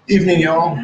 Evening, y'all.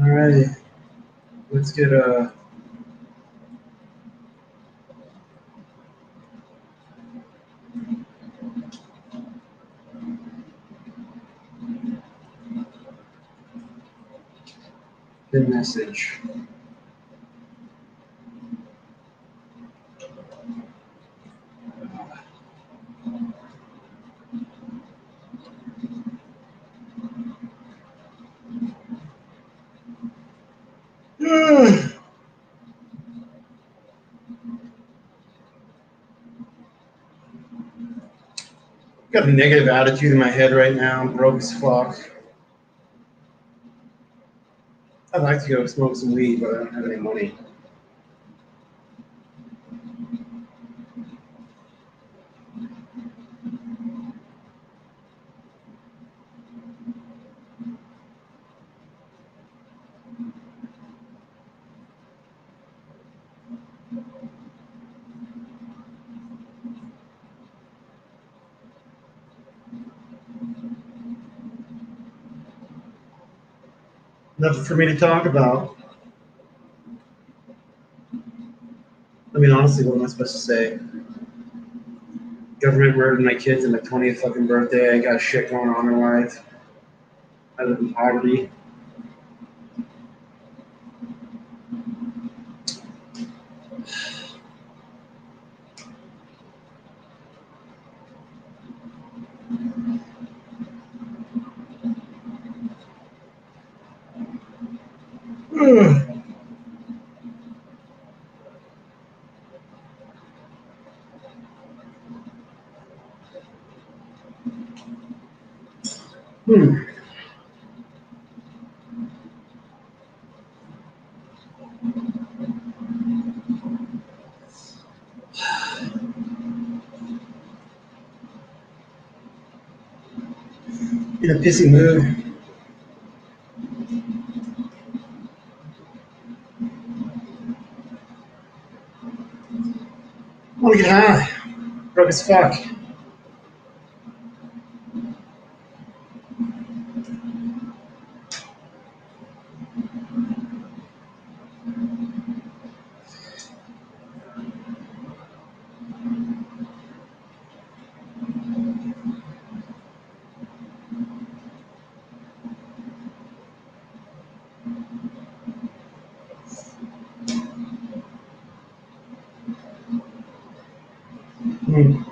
All right, let's get a. The message. Got a negative attitude in my head right now. I'm broke as fuck. I'd like to go smoke some weed, but I don't have any money. Nothing for me to talk about. I mean, honestly, what am I supposed to say? Government murdered my kids on my 20th fucking birthday. I got shit going on in life. I live in poverty. Hmm. In a pissy mood. I want to get high. Broke as fuck. Hmm.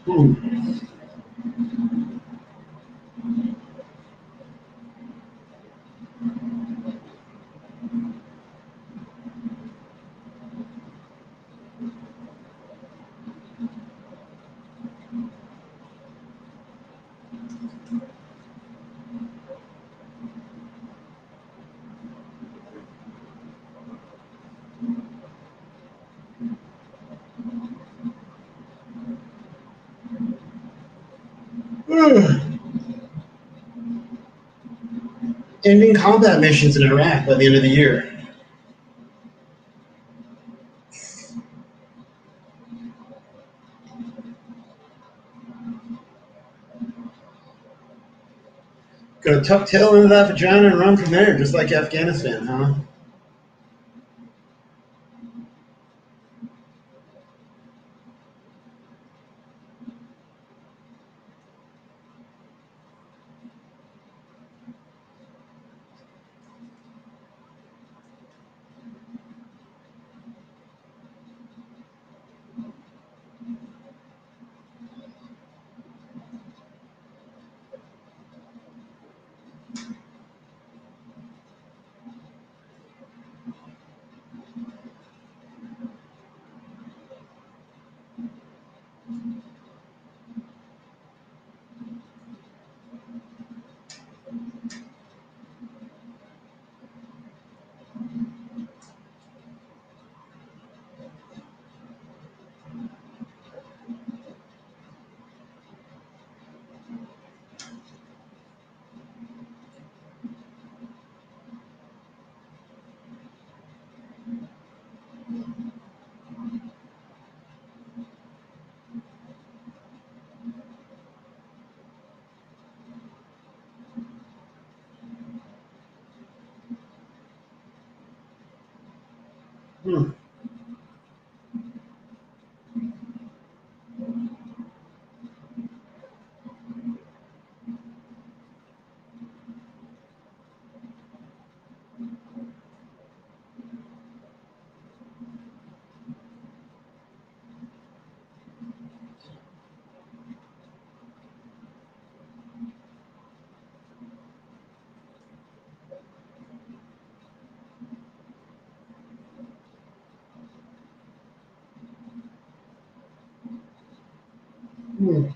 Hmm. Ending combat missions in Iraq by the end of the year. Gonna tuck tail into that vagina and run from there, just like Afghanistan, huh? Hmm. Hmm.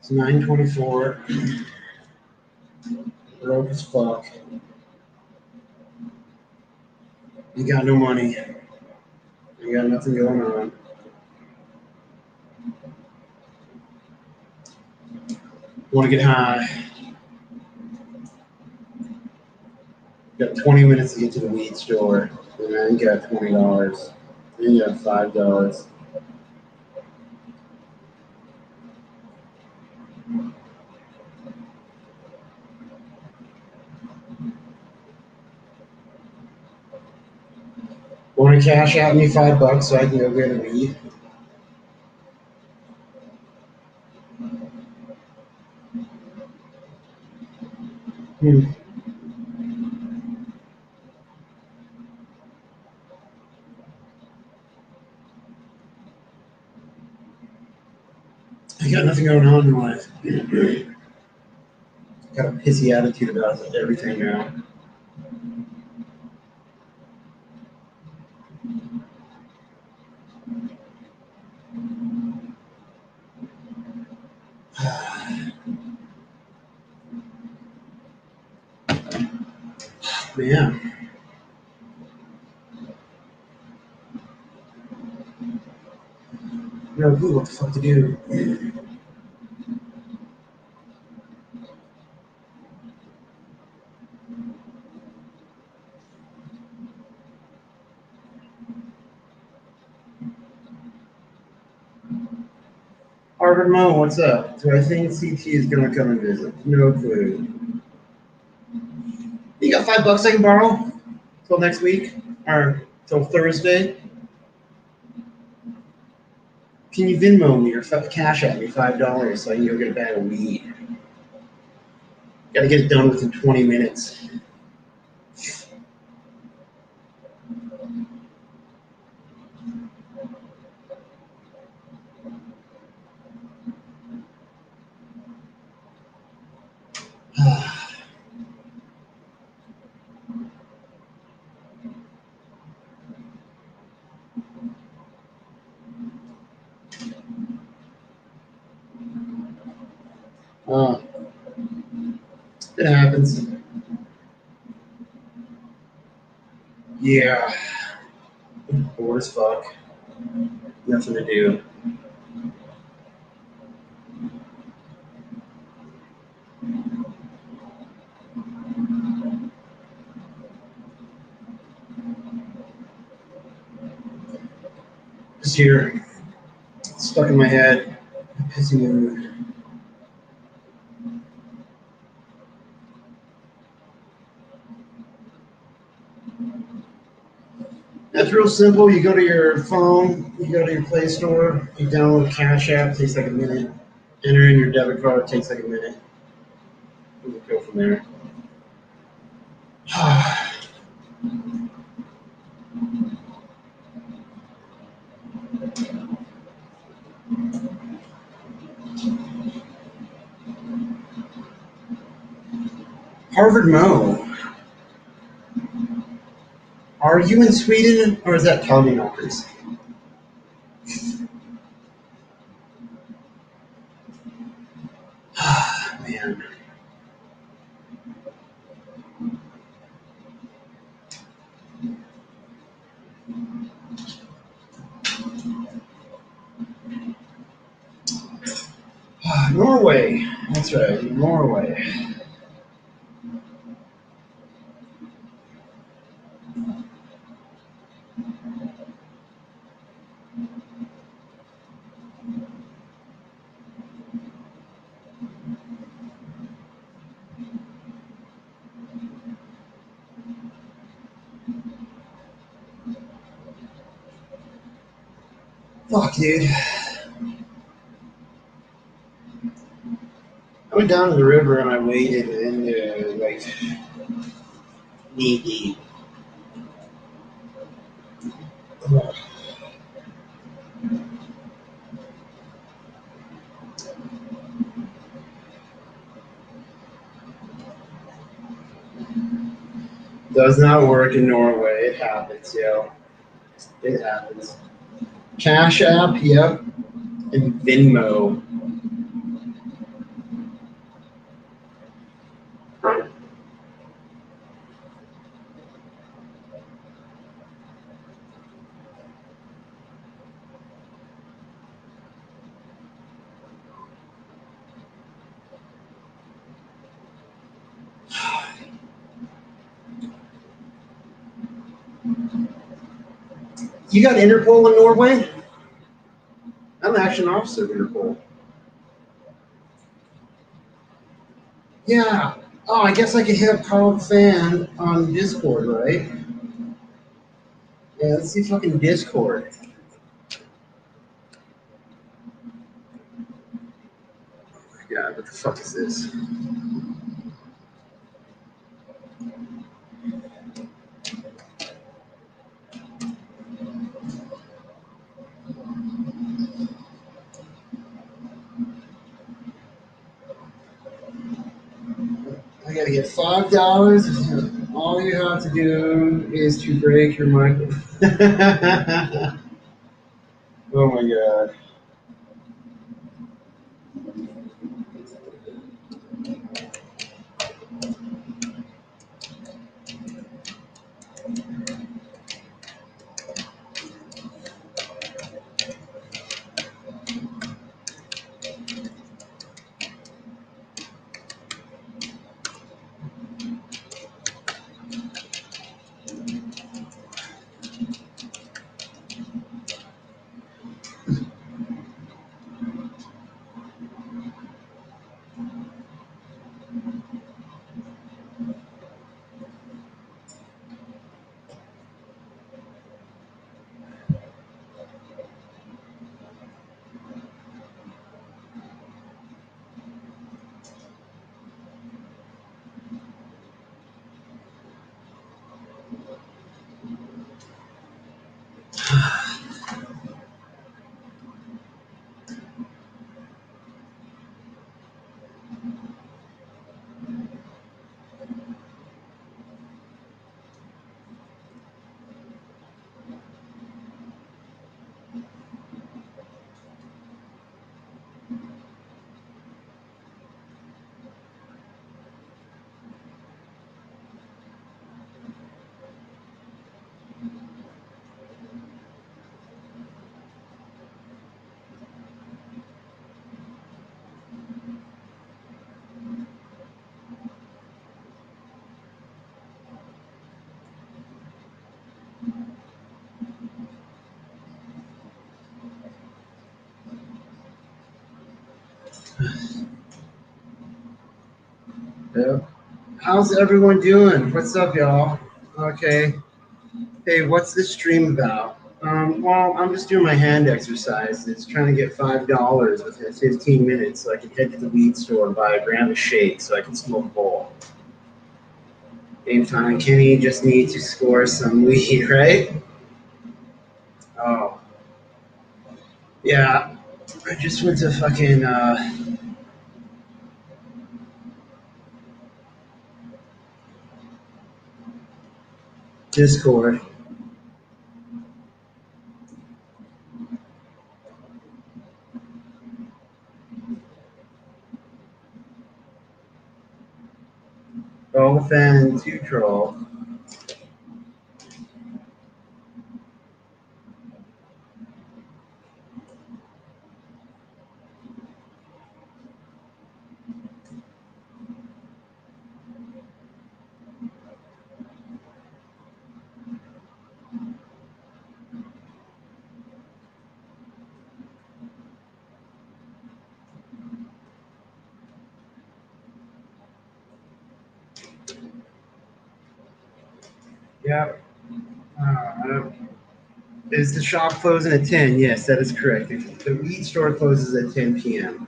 It's 9:24. Broke as fuck. You got no money. You got nothing going on. Want to get high. Got 20 minutes to get to the weed store. And then you got $20. Then you got $5. Want to cash out me $5 so I can go get a weed? Hmm. I got nothing going on in life. Got a pissy attitude about everything now. Man. No clue what the fuck to do. Harvard Mo, what's up? Do I think CT is gonna come and visit? No clue. You got $5 I can borrow till next week or till Thursday? Can you Venmo me or cash at me $5 so I can go get a bag of weed? Got to get it done within 20 minutes. uh, it happens. Yeah. Bored as fuck. Nothing to do. Just here, stuck in my head, pissy mood. That's real simple. You go to your phone, you go to your Play Store, you download Cash App, takes like a minute. Enter in your debit card, takes like a minute. We go from there. Harvard Mo. Are you in Sweden or is that Tommy Knockers? Man. Norway. That's right, Norway. Fuck, dude. I went down to the river and I waded into like knee deep. Does not work in Norway. It happens, yo. It happens. Cash App, yep. And Venmo. You got Interpol in Norway? I'm actually an officer of Interpol. Yeah. Oh, I guess I could hit up Carl Fan on Discord, right? Yeah, let's see fucking Discord. Yeah, what the fuck is this? I gotta get $5. All you have to do is to break your microphone. Oh my god. Yep. How's everyone doing? What's up, y'all? Okay. Hey, what's this stream about? Well, I'm just doing my hand exercises, trying to get $5 within 15 minutes so I can head to the weed store and buy a gram of shake so I can smoke a bowl. Same time, Kenny just need to score some weed, right? Oh, yeah. I just went to fucking Discord. Elephant 2 troll. Yeah. Uh, is the shop closing at 10? Yes, that is correct. The weed store closes at 10 p.m.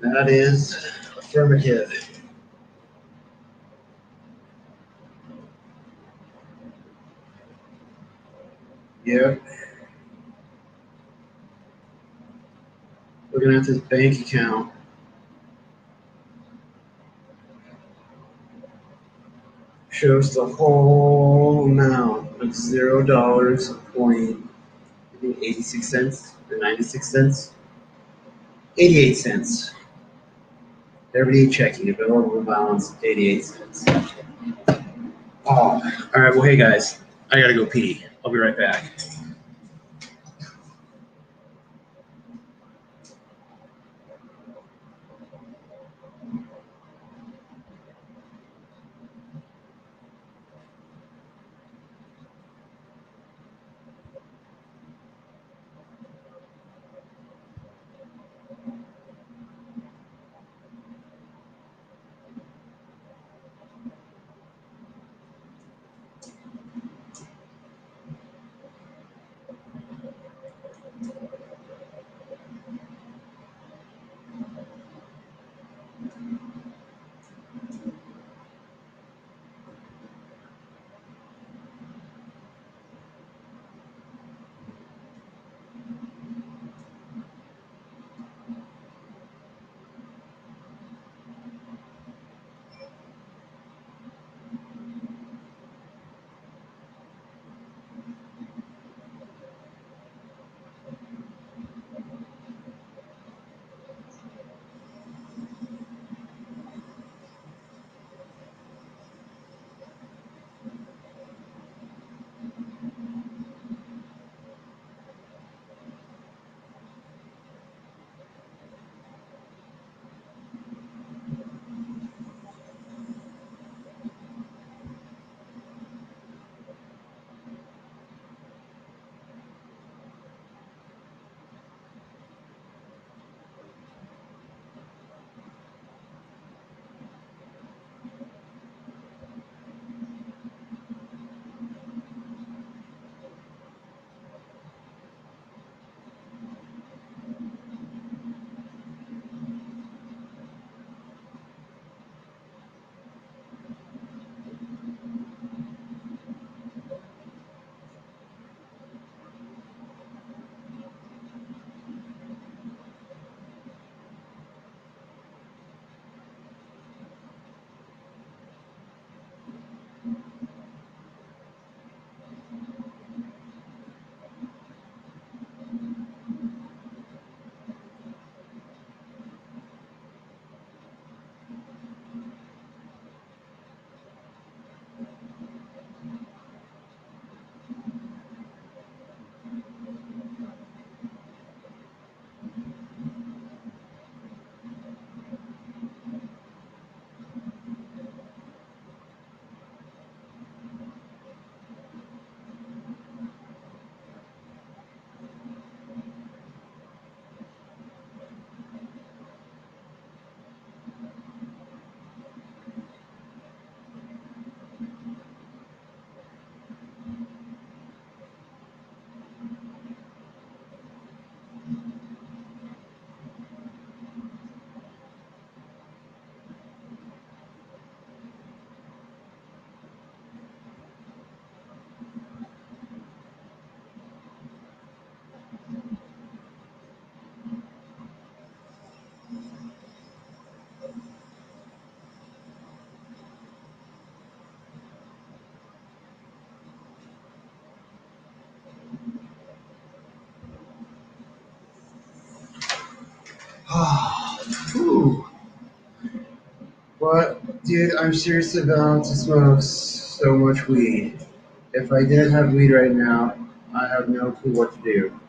That is affirmative. Yep. Looking at this bank account. Shows the whole amount of $0 point, I think 86 cents or 96 cents. 88 cents. Everybody checking. Available balance 88 cents. Oh, all right. Well, hey guys, I gotta go pee. I'll be right back. Whew. But, dude, I'm serious about to smoke so much weed. If I didn't have weed right now, I have no clue what to do.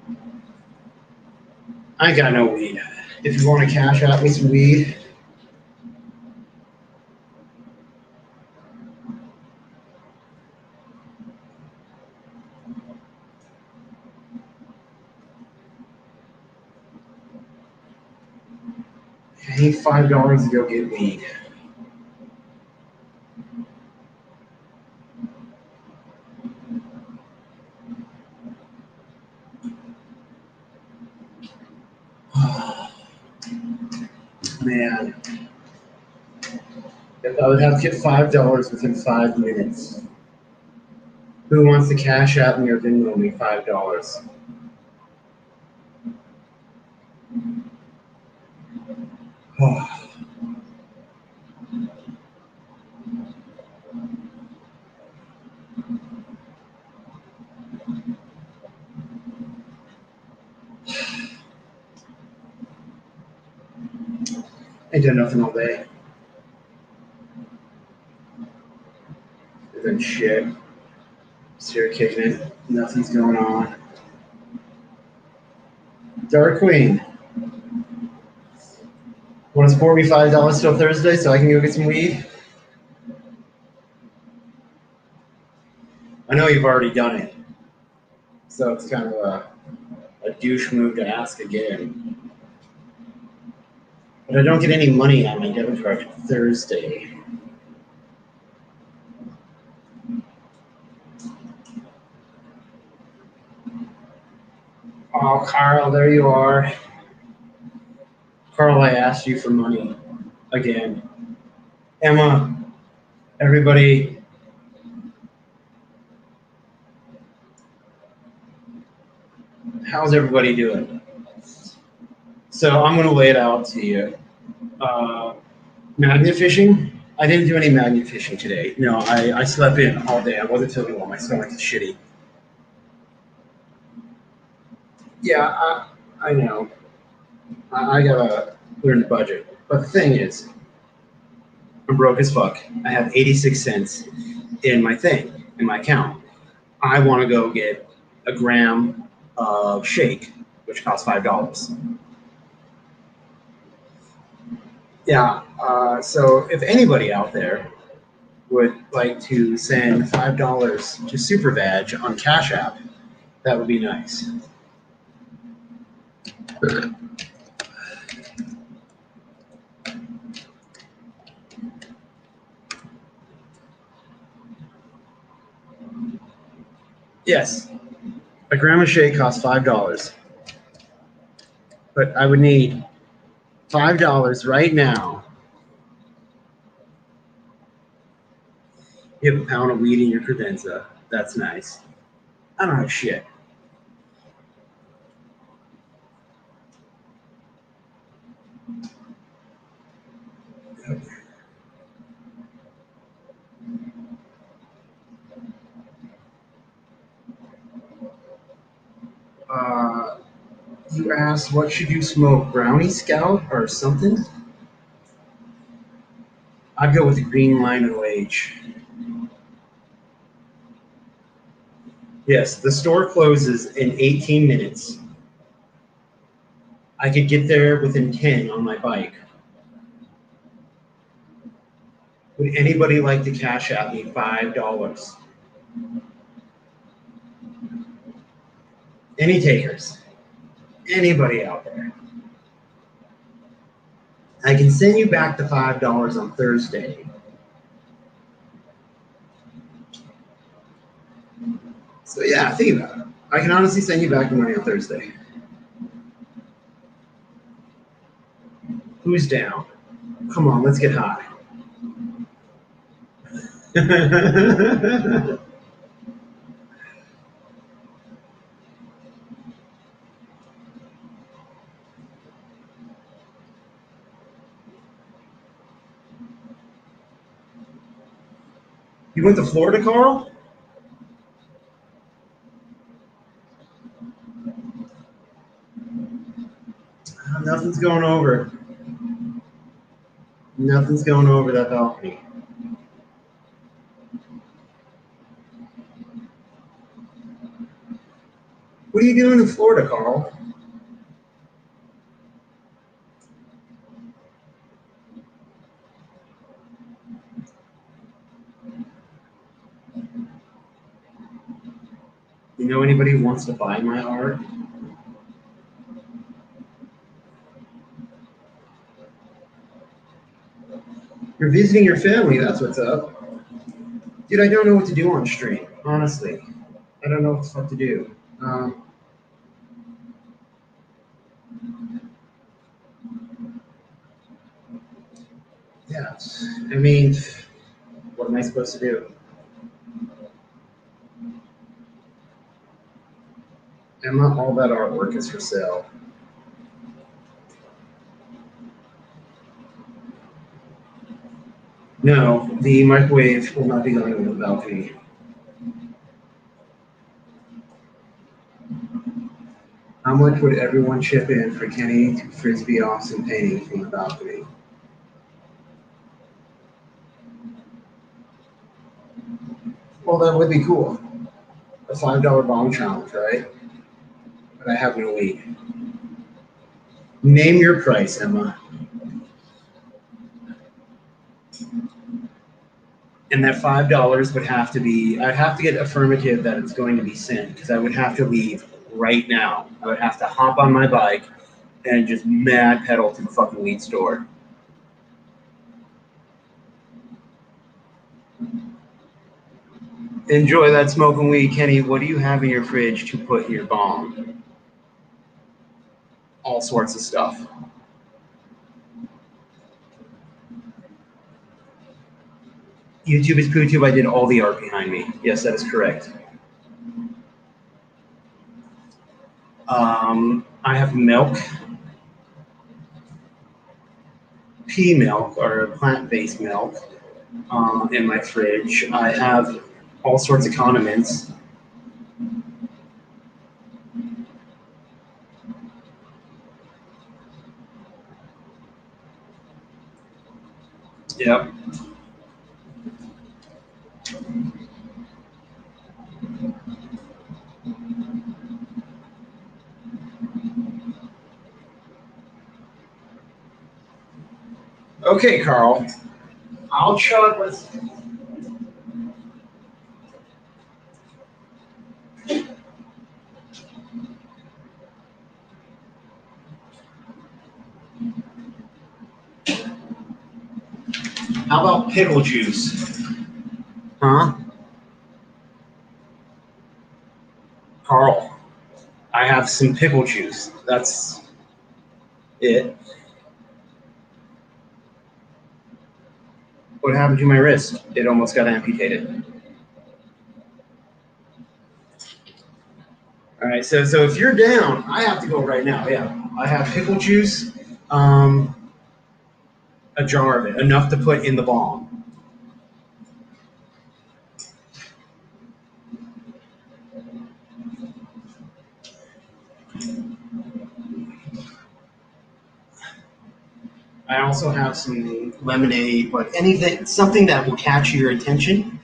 I ain't got no weed. If you want to cash out me some weed, I need $5 to go get weed. Man, if I would have to get $5 within 5 minutes, who wants to cash out me or Venmo me $5? Ain't done nothing all day. Been shit. Just here kicking it. Nothing's going on. Dark Queen. Want to support me $5 till Thursday so I can go get some weed? I know you've already done it. So it's kind of a douche move to ask again. But I don't get any money on my debit card Thursday. Oh, Carl, there you are. Carl, I asked you for money again. Emma, everybody, how's everybody doing? So I'm going to lay it out to you. Magnet fishing? I didn't do any magnet fishing today. No, I slept in all day. I wasn't feeling well. My stomach is shitty. Yeah, I know. I gotta learn the budget. But the thing is, I'm broke as fuck. I have 86 cents in my thing, in my account. I want to go get a gram of shake, which costs $5. Yeah. So if anybody out there would like to send $5 to SuperVag on Cash App, that would be nice. Yes, a gram of shake costs $5, but I would need $5 right now. You have a pound of weed in your credenza. That's nice. I don't have shit. You asked, what should you smoke? Brownie Scout or something? I'd go with the Green Line OH. Yes, the store closes in 18 minutes. I could get there within 10 on my bike. Would anybody like to cash out me $5? Any takers? Anybody out there? I can send you back the $5 on Thursday. So yeah, think about it. I can honestly send you back the money on Thursday. Who's down? Come on, let's get high. You went to Florida, Carl? Nothing's going over. Nothing's going over that balcony. What are you doing in Florida, Carl? You know anybody who wants to buy my art? You're visiting your family, that's what's up. Dude, I don't know what to do on stream, honestly. I don't know what the fuck to do. Yes, I mean, what am I supposed to do? Emma, all that artwork is for sale. No, the microwave will not be going on the balcony. How much would everyone chip in for Kenny to frisbee off some painting from the balcony? Well, that would be cool. A $5 bomb challenge, right? But I have no weed. Name your price, Emma. And that $5 would have to be, I'd have to get affirmative that it's going to be sent because I would have to leave right now. I would have to hop on my bike and just mad pedal to the fucking weed store. Enjoy that smoking weed, Kenny. What do you have in your fridge to put in your bomb? All sorts of stuff. YouTube is PooTube. I did all the art behind me. Yes, that is correct. I have milk, pea milk or plant-based milk in my fridge. I have all sorts of condiments. Yep. Okay, Carl. I'll chug with. How about pickle juice? Huh? Carl, I have some pickle juice. That's it. What happened to my wrist? It almost got amputated. All right, so if you're down, I have to go right now. Yeah, I have pickle juice, a jar of it, enough to put in the bomb. I also have some lemonade, but anything, something that will catch your attention.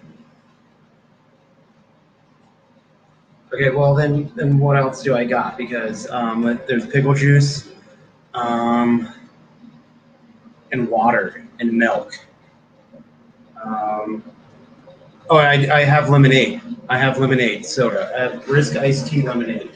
Okay, well then what else do I got? Because there's pickle juice, and water and milk. I have lemonade. I have lemonade soda. I have brisk iced tea lemonade.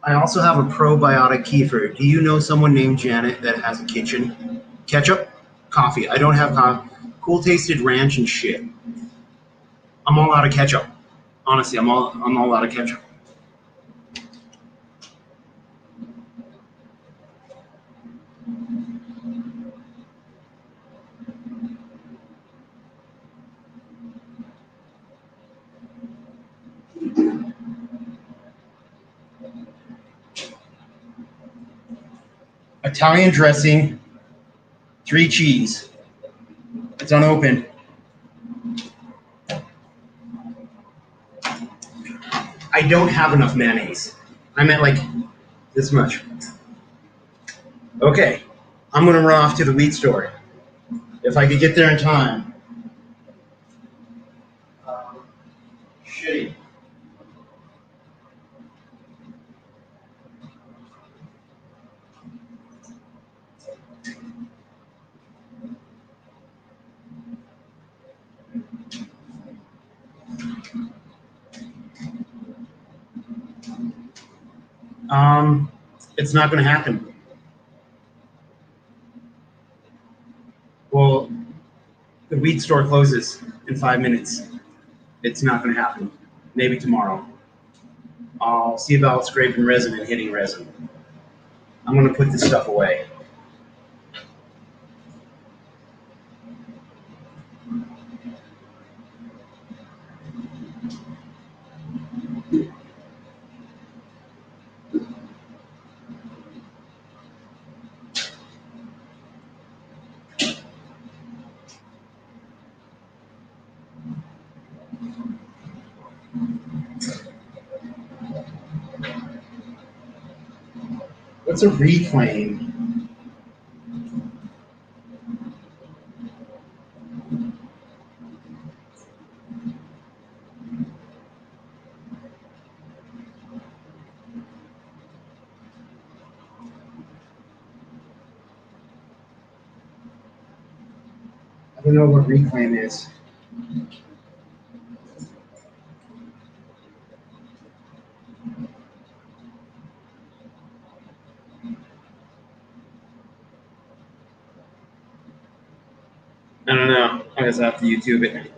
I also have a probiotic kefir. Do you know someone named Janet that has a kitchen? Ketchup? Coffee. I don't have coffee. Cool tasted ranch and shit. I'm all out of ketchup. Honestly, I'm all out of ketchup. Italian dressing, 3 cheese. It's unopened. I don't have enough mayonnaise. I'm at like this much. Okay, I'm gonna run off to the wheat store. If I could get there in time. Shitty. It's not gonna happen. Well, the wheat store closes in 5 minutes. It's not gonna happen. Maybe tomorrow. I'll see about scraping resin and hitting resin. I'm gonna put this stuff away. What's a reclaim? I don't know what reclaim is. I don't know. I guess I have to YouTube it.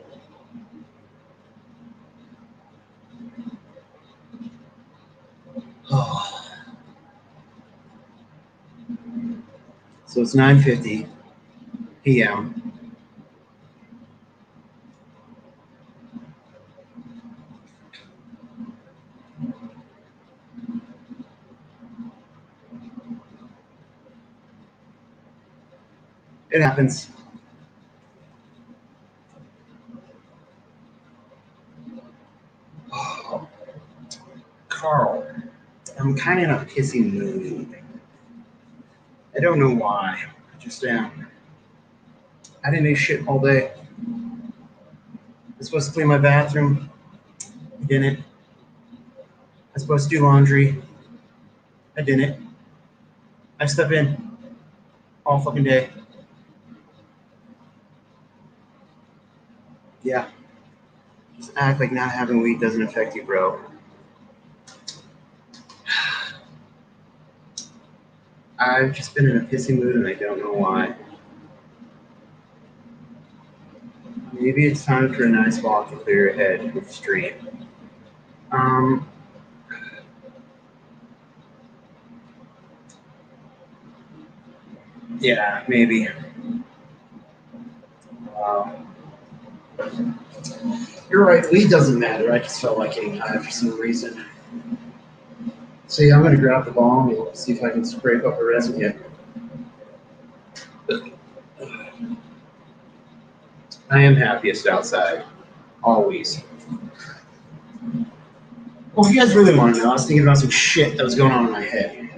Oh. So it's 9:50 p.m. It happens. Oh. Carl, I'm kind of in a pissy mood. I don't know why. I just am. I didn't do shit all day. I'm supposed to clean my bathroom. I didn't. I'm supposed to do laundry. I didn't. I slept in all fucking day. Yeah. Just act like not having weed doesn't affect you, bro. I've just been in a pissy mood and I don't know why. Maybe it's time for a nice walk to clear your head with the stream. Yeah, maybe. You're right, weed doesn't matter. I just felt like getting high for some reason. See, I'm gonna grab the bomb and see if I can scrape up a resin yet. I am happiest outside. Always. Well, if you guys really want to know, I was thinking about some shit that was going on in my head.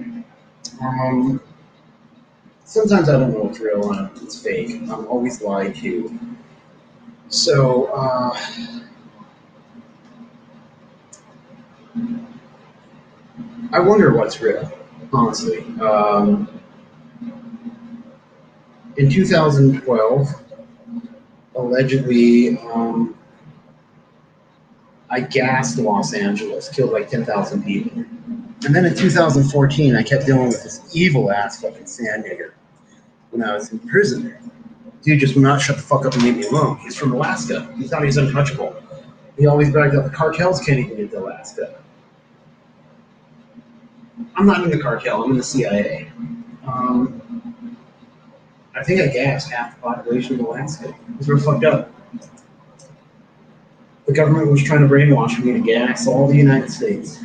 Sometimes I don't know what's real and it's fake. I'm always lied to. So, I wonder what's real, honestly. In 2012, allegedly, I gassed Los Angeles, killed like 10,000 people. And then in 2014, I kept dealing with this evil ass fucking sand nigger when I was in prison. Dude just would not shut the fuck up and leave me alone. He's from Alaska. He thought he was untouchable. He always bragged that the cartels can't even get to Alaska. I'm not in the cartel. I'm in the CIA. I think I gassed half the population of Alaska. It was real fucked up. The government was trying to brainwash me to gas all the United States.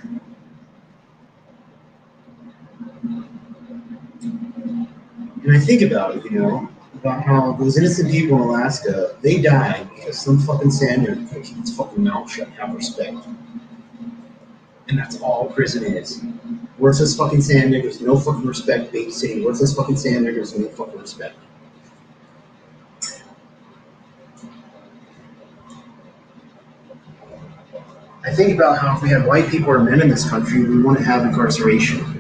And I think about it, you know, about how those innocent people in Alaska, they died because some fucking sander couldn't keep his fucking mouth shut and have respect. And that's all prison is. Worthless fucking sand niggers, no fucking respect, babysitting. Worthless fucking sand niggers, no fucking respect. I think about how if we had white people or men in this country, we wouldn't have incarceration.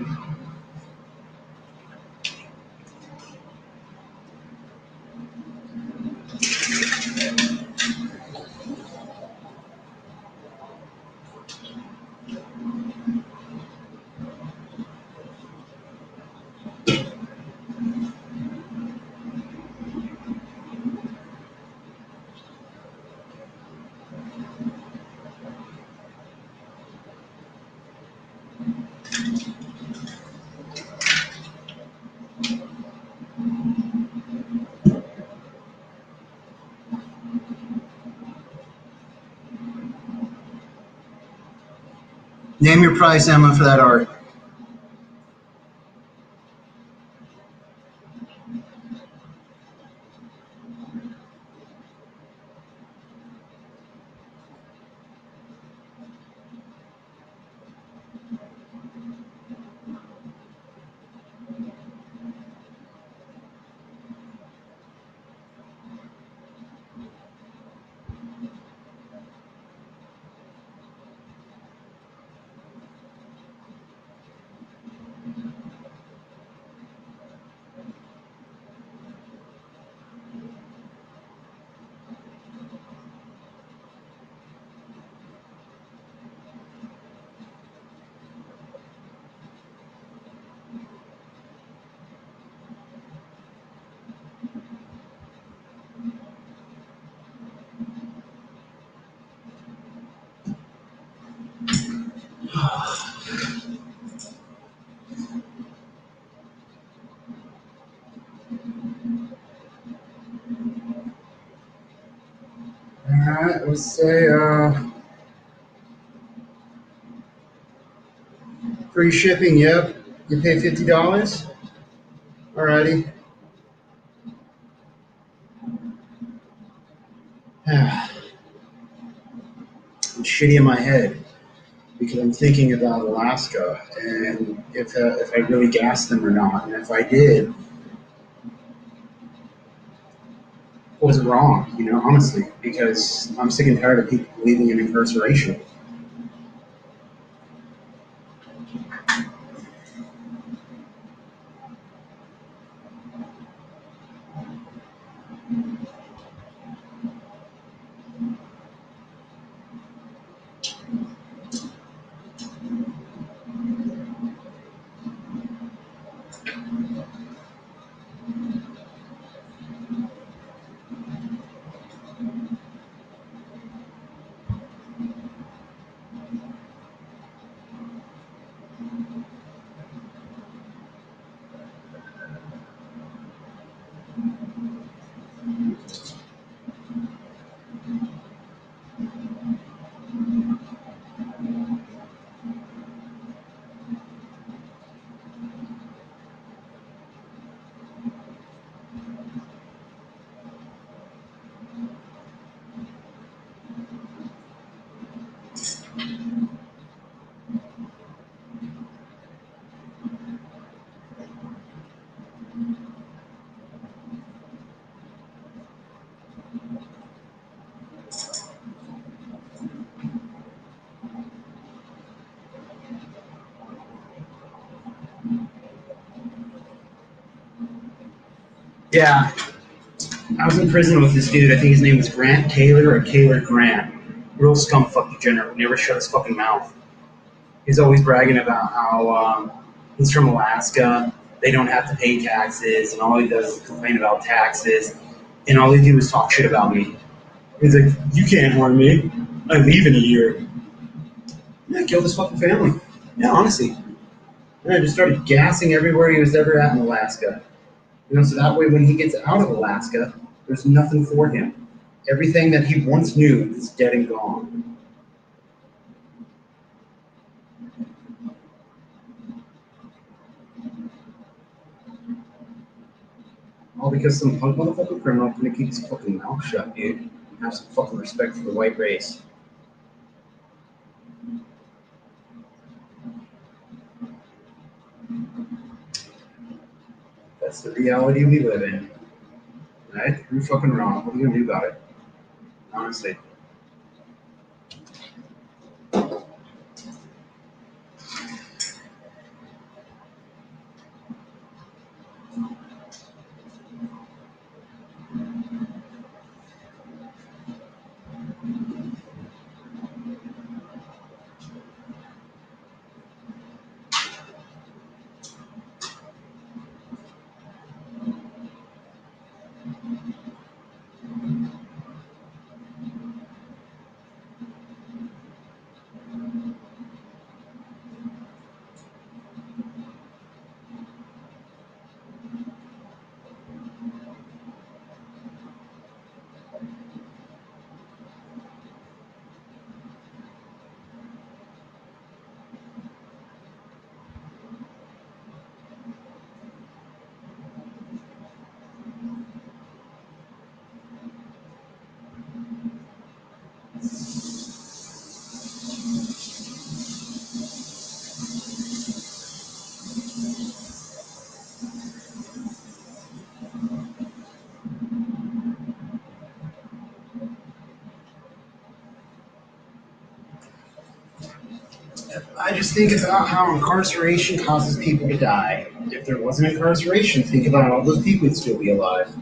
Name your price, Emma, for that art. Alright, let's say free shipping, yep. You pay $50? Alrighty. I'm shitty in my head because I'm thinking about Alaska and if I really gassed them or not. And if I did, was it wrong, honestly, because I'm sick and tired of people believing in incarceration. Yeah, I was in prison with this dude. I think his name was Grant Taylor or Taylor Grant. Real scumfuck degenerate. Never shut his fucking mouth. He's always bragging about how he's from Alaska. They don't have to pay taxes, and all he does is complain about taxes. And all they do is talk shit about me. He's like, "You can't harm me. I leave in a year." And I killed his fucking family. Yeah, honestly. And I just started gassing everywhere he was ever at in Alaska. So that way when he gets out of Alaska, there's nothing for him. Everything that he once knew is dead and gone. All because some punk motherfucking criminal couldn't keep his fucking mouth shut, dude. Have some fucking respect for the white race. That's the reality we live in. Right? You're fucking wrong. What are you gonna do about it? Honestly. I just think about how incarceration causes people to die. If there wasn't incarceration, think about all those people would still be alive.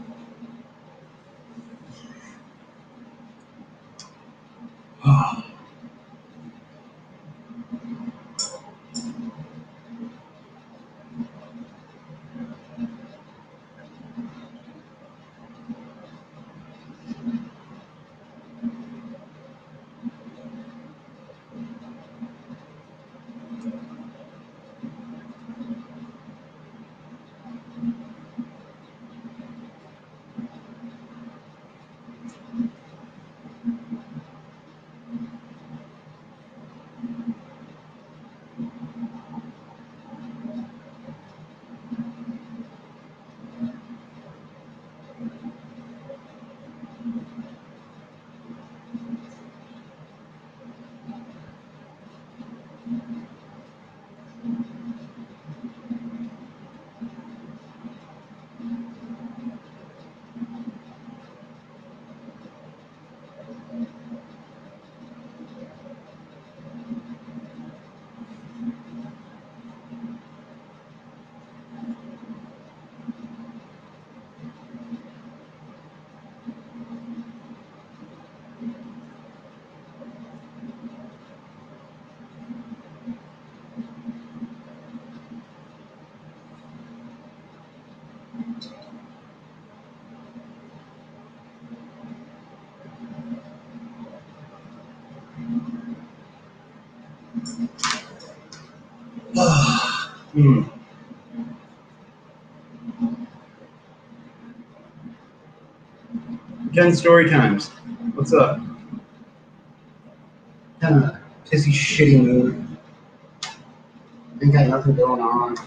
Hmm. Jen Story Times. What's up? Kind of pissy, shitty mood. Ain't got nothing going on.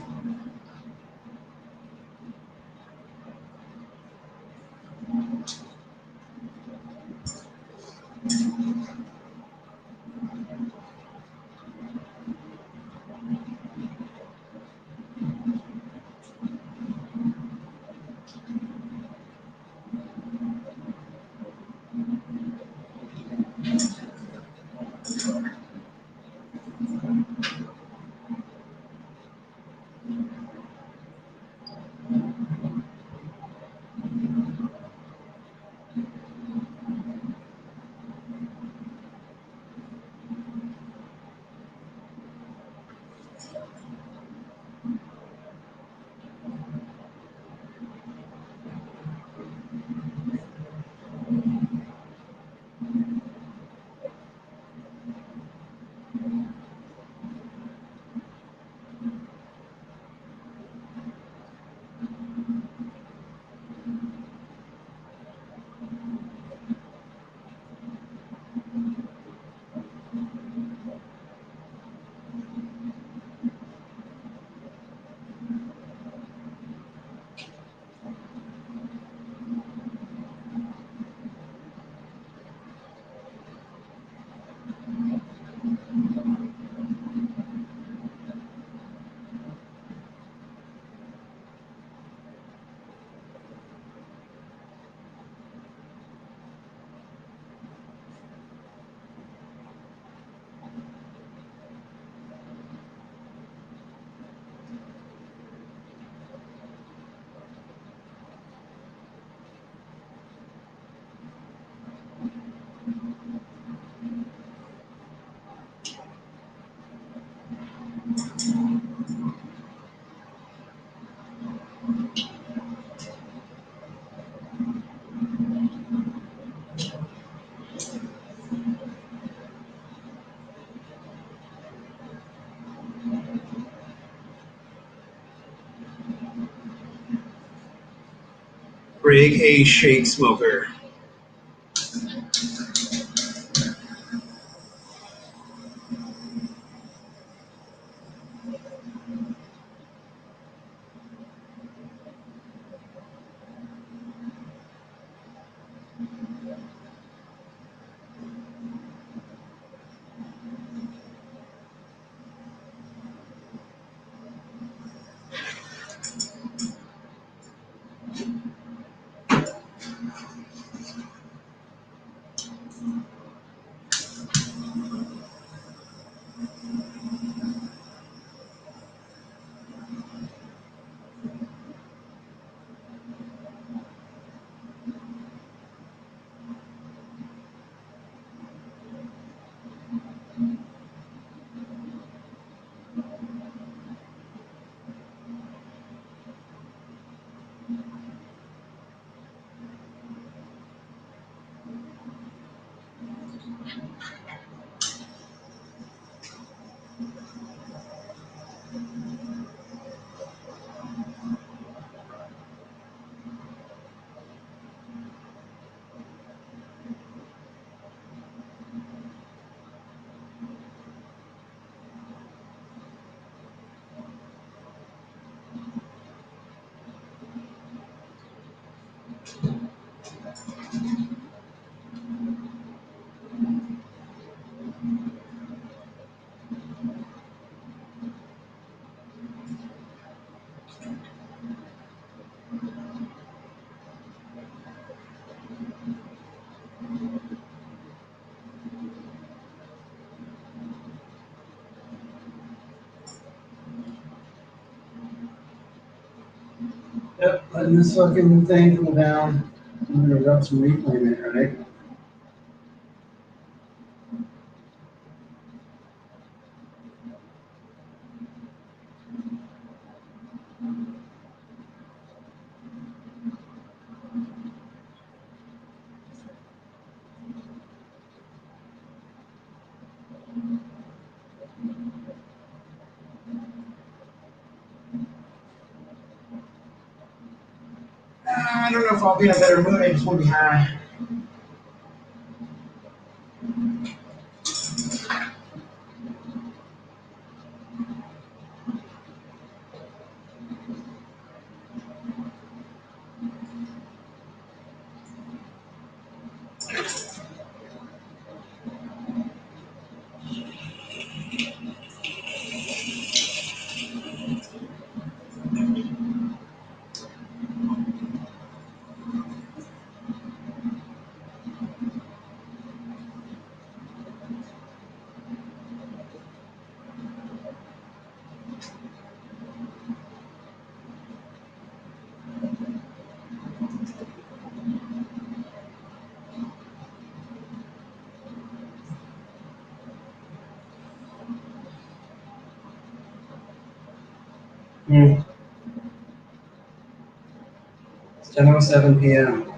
Craig a shake smoker? Yep, letting this fucking thing cool down. I'm gonna rub some reclaim in it, right? I don't know if I'll be in a better mood. I just want to be high. It's 10:07 p.m.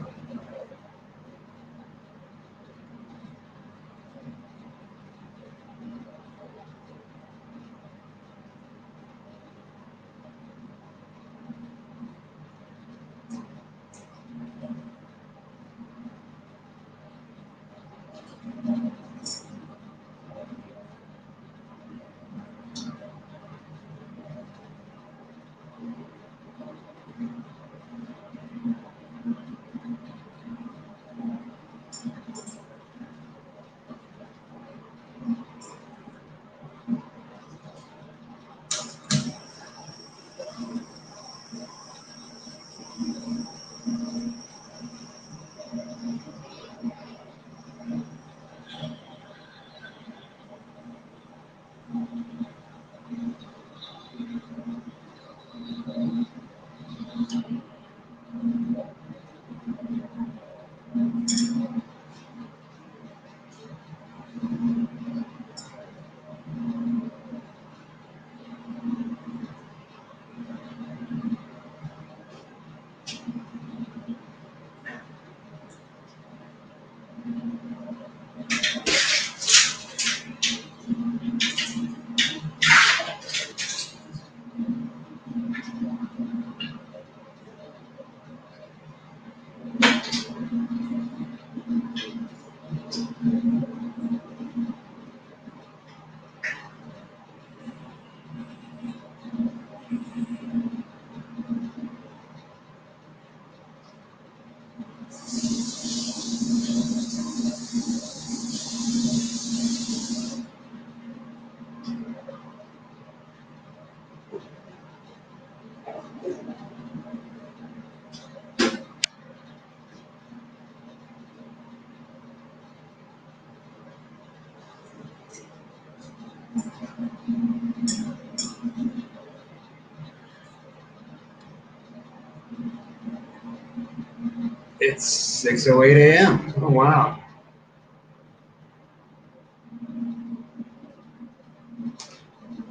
It's 6:08 a.m. Oh wow.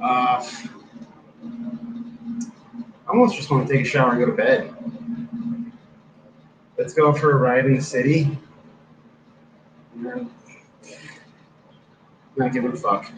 I almost just want to take a shower and go to bed. Let's go for a ride in the city. And not give a fuck.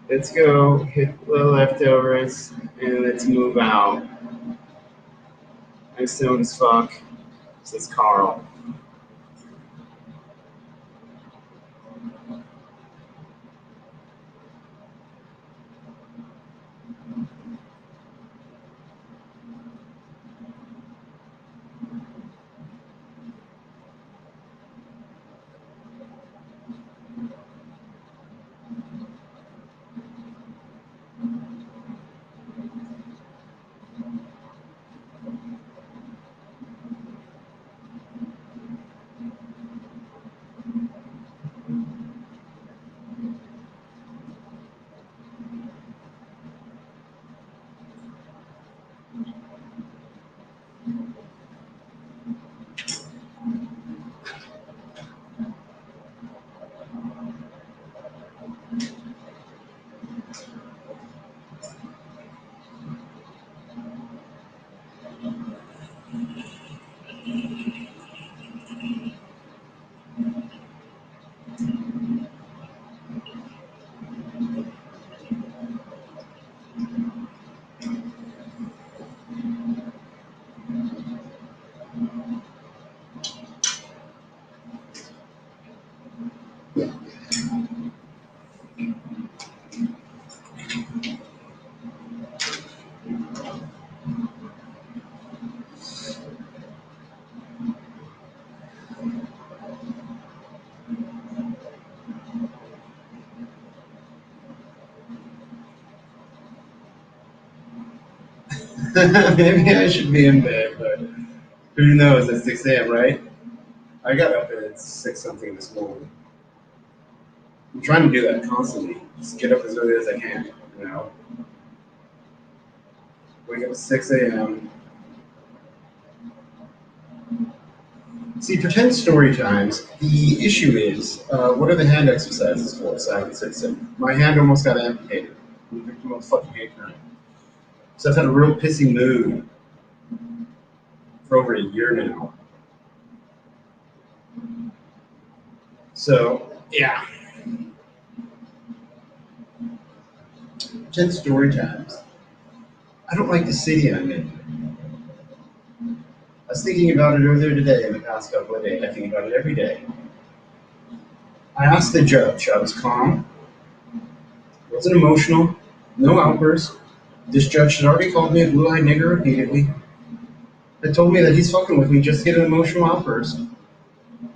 Let's go hit the leftovers and let's move out. I'm stoned as fuck, says Carl. Maybe I should be in bed, but who knows? It's 6 a.m., right? I got up at 6 something this morning. I'm trying to do that constantly. Just get up as early as I can, you know? Wake up at 6 a.m. See, pretend story times. The issue is, what are the hand exercises for? So I haven't said so. My hand almost got amputated. I'm a victim of fucking hate crime. So I've had a real pissy mood for over a year now. So, yeah. 10 story times. I don't like the city I'm in. I was thinking about it earlier today in the past couple of days. I think about it every day. I asked the judge. I was calm. Wasn't emotional. No outburst. This judge had already called me a blue-eyed nigger repeatedly. Had told me that he's fucking with me just to get an emotional outburst. And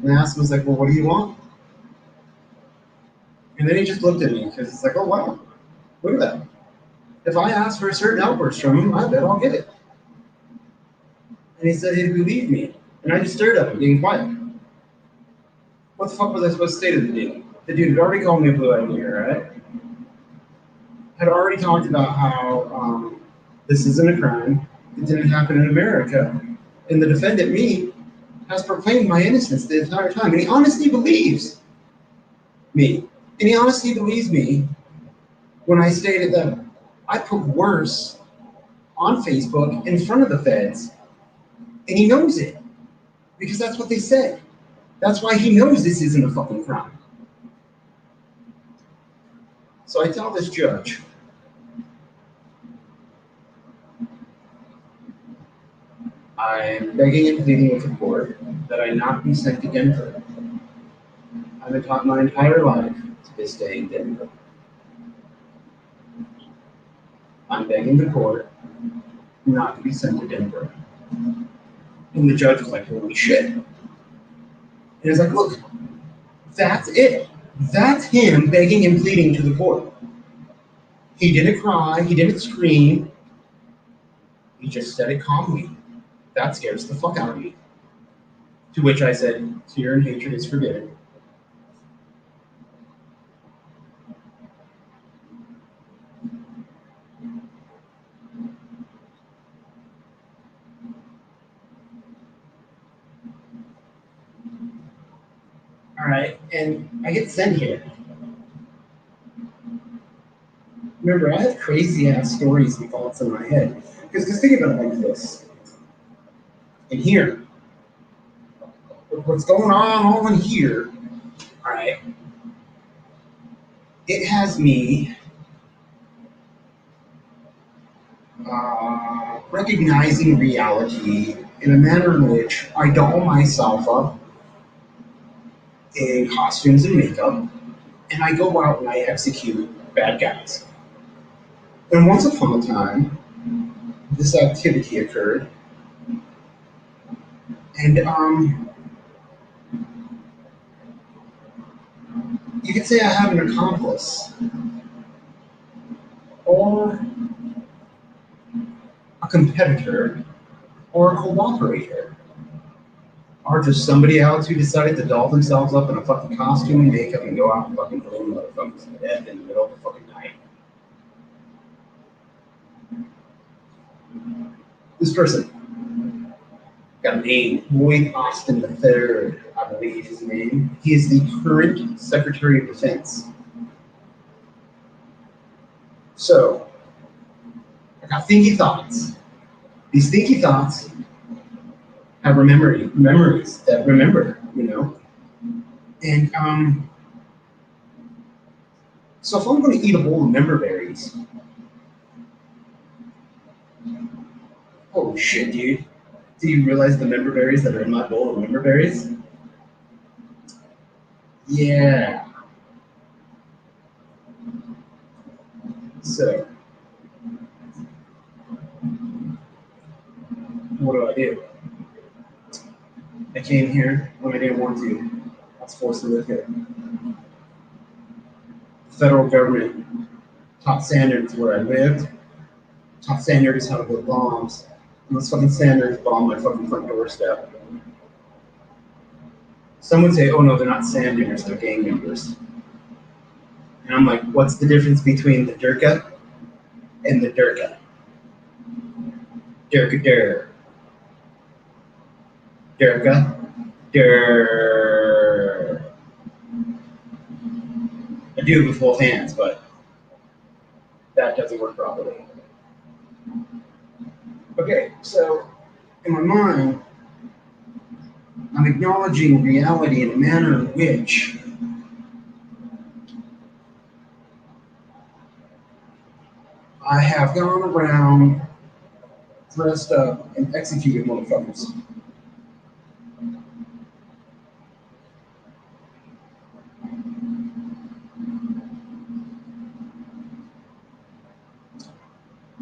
I asked him, I was like, well, what do you want? And then he just looked at me because it's like, oh, wow. Look at that. If I ask for a certain outburst from him, I bet I'll get it. And he said he'd believe me. And I just stared at him, being quiet. What the fuck was I supposed to say to the dude? The dude had already called me a blue-eyed nigger, right? Had already talked about how this isn't a crime. It didn't happen in America. And the defendant, me, has proclaimed my innocence the entire time. And he honestly believes me. And he honestly believes me when I stated that I put worse on Facebook in front of the feds. And he knows it. Because that's what they said. That's why he knows this isn't a fucking crime. So I tell this judge, I'm begging and pleading with the court that I not be sent to Denver. I've been taught my entire life to stay in Denver. I'm begging the court not to be sent to Denver. And the judge was like, holy shit. And he's like, look, that's it. That's him begging and pleading to the court. He didn't cry, he didn't scream. He just said it calmly. That scares the fuck out of me. To which I said, fear and hatred is forbidden. All right, and I get sent here. Remember, I have crazy ass stories and thoughts in my head. Because think about it like this. In here, what's going on all in here, all right, it has me recognizing reality in a manner in which I doll myself up in costumes and makeup, and I go out and I execute bad guys. And once upon a time, this activity occurred, and you could say I have an accomplice or a competitor or a cooperator or just somebody else who decided to doll themselves up in a fucking costume and makeup and go out and fucking balloon motherfuckers to death in the middle of the fucking night. This person got a name, Lloyd Austin III, I believe his name. He is the current Secretary of Defense. So, I got thinky thoughts. These thinky thoughts have memories that remember, you know. And so if I'm going to eat a bowl of member berries, holy shit, dude! Do you realize the member berries that are in my bowl of member berries? Yeah. So, what do? I came here when I didn't want to. I was forced to live here. The federal government taught standards where I lived, taught standards how to build bombs, and those fucking standards bombed my fucking front doorstep. Some would say, oh no, they're not standards, they're gang members. And I'm like, what's the difference between the Durka and the Durka? Durka dur. Durka dur. I do it with both hands, but that doesn't work properly. Okay, so in my mind, I'm acknowledging reality in a manner in which I have gone around, dressed up, and executed motherfuckers.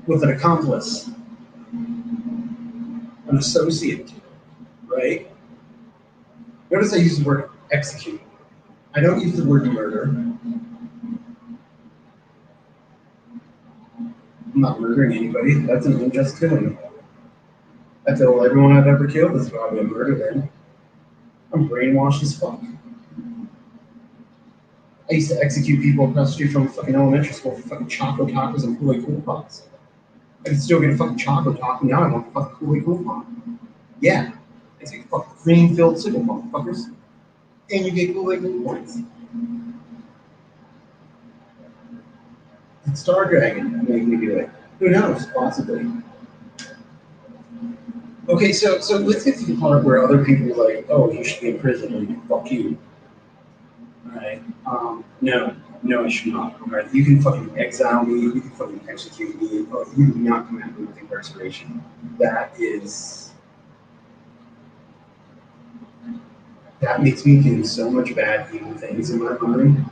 With an accomplice, an associate, right? Notice I use the word execute. I don't use the word murder. I'm not murdering anybody. That's an unjust killing. I feel everyone I've ever killed is probably a murder then. I'm brainwashed as fuck. I used to execute people across the street from fucking elementary school for fucking Choco Tacos and Kool-Aid Cool Pops. I could still get a fucking Choco Taco, now I want a fucking Kool-Aid Cool Pop. Yeah, it's a fucking cream-filled sickle, motherfuckers. And you get Kool-Aid Cool points. Did Star Dragon make me do it? Who knows? Possibly. Okay, so let's get to the part where other people are like, oh, you should be in prison and fuck you. Alright. No, I should not. Alright, you can fucking exile me, you can fucking execute me, but you do not come at me with incarceration. That makes me do so much bad, evil things in my mind.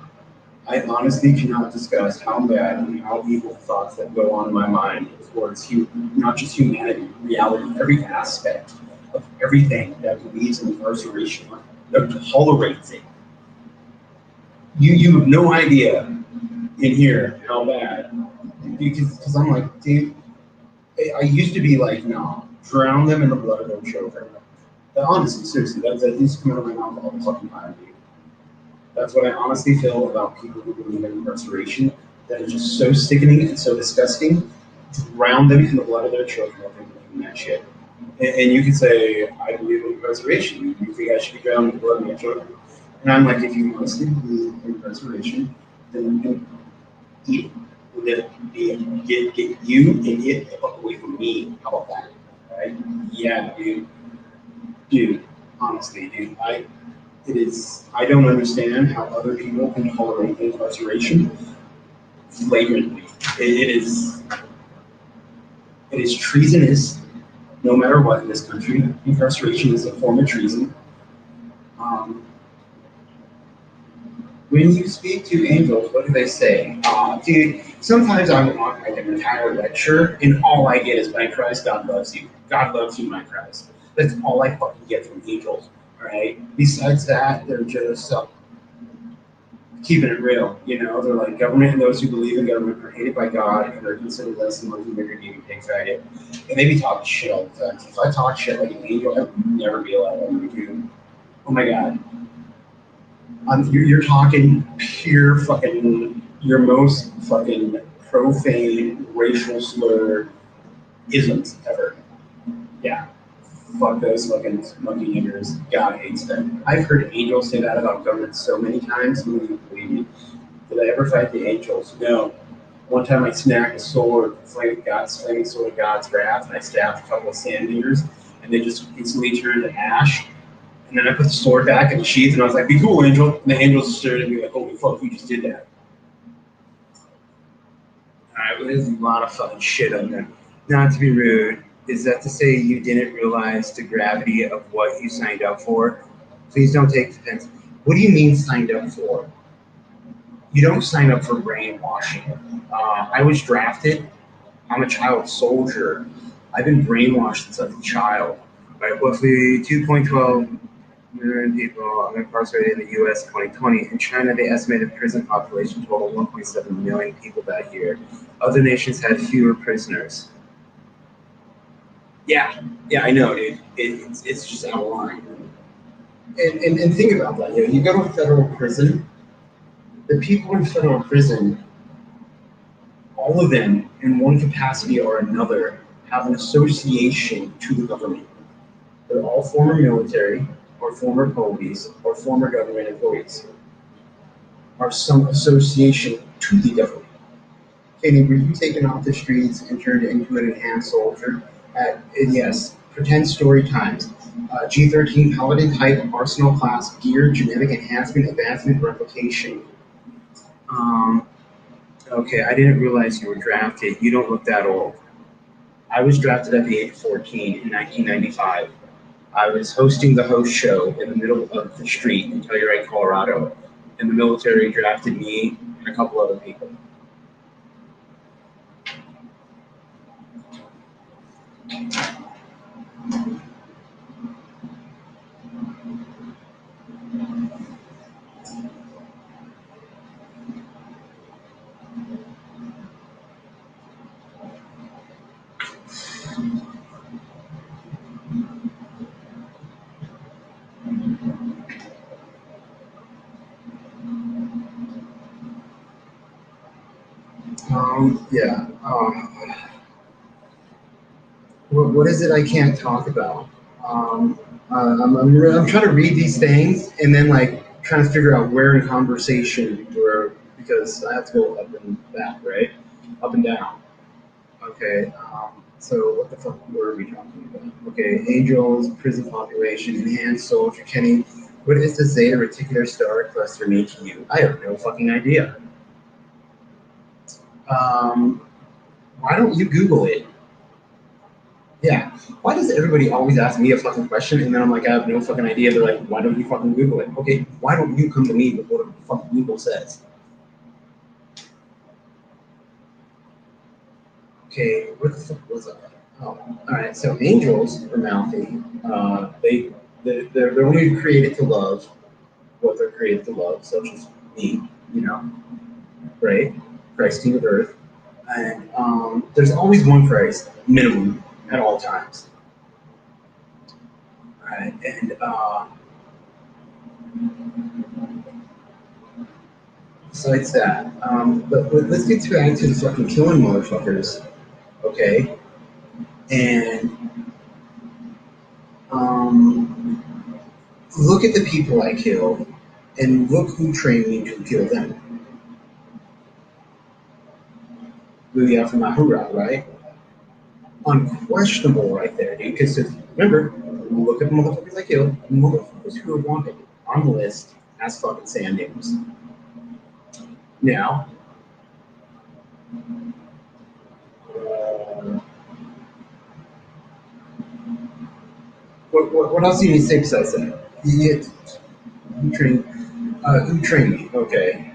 I honestly cannot discuss how bad and how evil thoughts that go on in my mind towards not just humanity, reality, every aspect of everything that believes in incarceration, that tolerates it. You have no idea in here how bad. Because I'm like, dude, I used to be like, no, drown them in the blood of their children. Honestly, seriously, that used to come out of my mouth all the fucking time, dude. That's what I honestly feel about people who believe in incarceration. That is just so sickening and so disgusting. Drown them in the blood of their children while they believe in that shit. And you can say, I believe in incarceration. You think I should be drowned in the blood of my children? And I'm like, if you honestly believe in incarceration, then you eat it. Get you and it the fuck away from me. How about that? Right? Yeah, dude. Honestly, dude. I don't understand how other people can tolerate incarceration flagrantly. It is treasonous, no matter what in this country. Incarceration is a form of treason. When you speak to angels, what do they say? Dude, sometimes I'm on like an entire lecture, and all I get is, my Christ, God loves you. God loves you, my Christ. That's all I fucking get from angels. All right. Besides that, they're just keeping it real. You know, they're like, government and those who believe in government are hated by God, and they're considered less than those who bigger demon pig faggot. And they be talking shit all the time. If I talk shit like an angel, I would never be allowed on YouTube. Oh my God. You're talking pure fucking, your most fucking profane racial slur isms ever. Yeah. Fuck those fucking monkey niggers. God hates them. I've heard angels say that about government so many times. Who would believe me? Did I ever fight the angels? No. One time I snagged a sword, flaming sword of God's wrath, and I stabbed a couple of sand diggers, and they just instantly turned to ash. And then I put the sword back in the sheath, and I was like, be cool, angel. And the angels stared at me like, holy fuck, you just did that. Alright, well, there's a lot of fucking shit on there. Not to be rude, is that to say you didn't realize the gravity of what you signed up for? Please don't take offense. What do you mean signed up for? You don't sign up for brainwashing. I was drafted. I'm a child soldier. I've been brainwashed since I was a child. Right, roughly 2.12 million people are incarcerated in the U.S. in 2020. In China, the estimated prison population totaled 1.7 million people that year. Other nations had fewer prisoners. Yeah, I know, dude. It's just out of line. And think about that. You go to a federal prison. The people in federal prison, all of them, in one capacity or another, have an association to the government. They're all former military, or former police, or former government employees, or some association to the government. Amy, were you taken off the streets and turned into an enhanced soldier? Yes. Pretend story times. G13 Paladin type Arsenal class gear genetic enhancement advancement replication. Um, okay, I didn't realize you were drafted. You don't look that old. I was drafted at the age of 14 in 1995. I was hosting the host show in the middle of the street in Telluride, Colorado, and the military drafted me and a couple other people. Yeah. What is it I can't talk about? I'm trying to read these things and then like trying to figure out where in conversation where because I have to go up and back, right? Up and down. Okay. So what the fuck were we talking about? Okay, angels, prison population, enhanced soldier, Kenny. What is the Zeta Reticular Star Cluster mean to you? I have no fucking idea. Um, why don't you Google it? Yeah. Why does everybody always ask me a fucking question and then I'm like, I have no fucking idea? They're like, why don't you fucking Google it? Okay, why don't you come to me with what the fuck Google says? Okay, what the fuck was that? Oh, all right. So angels are mouthy. They're only created to love what they're created to love, such as me, you know, right? Christ, King of Earth, and there's always one Christ minimum at all times. Right, and besides that, but let's get back to the fucking killing motherfuckers, okay? And look at the people I killed, and look who trained me to kill them. Booyah for my hoorah, right? Unquestionable right there, dude. Because remember, look at the motherfuckers I killed, motherfuckers who are wanted on the list as fucking sand dunes. Now, what else do you need to say besides that? Who trained me? Okay.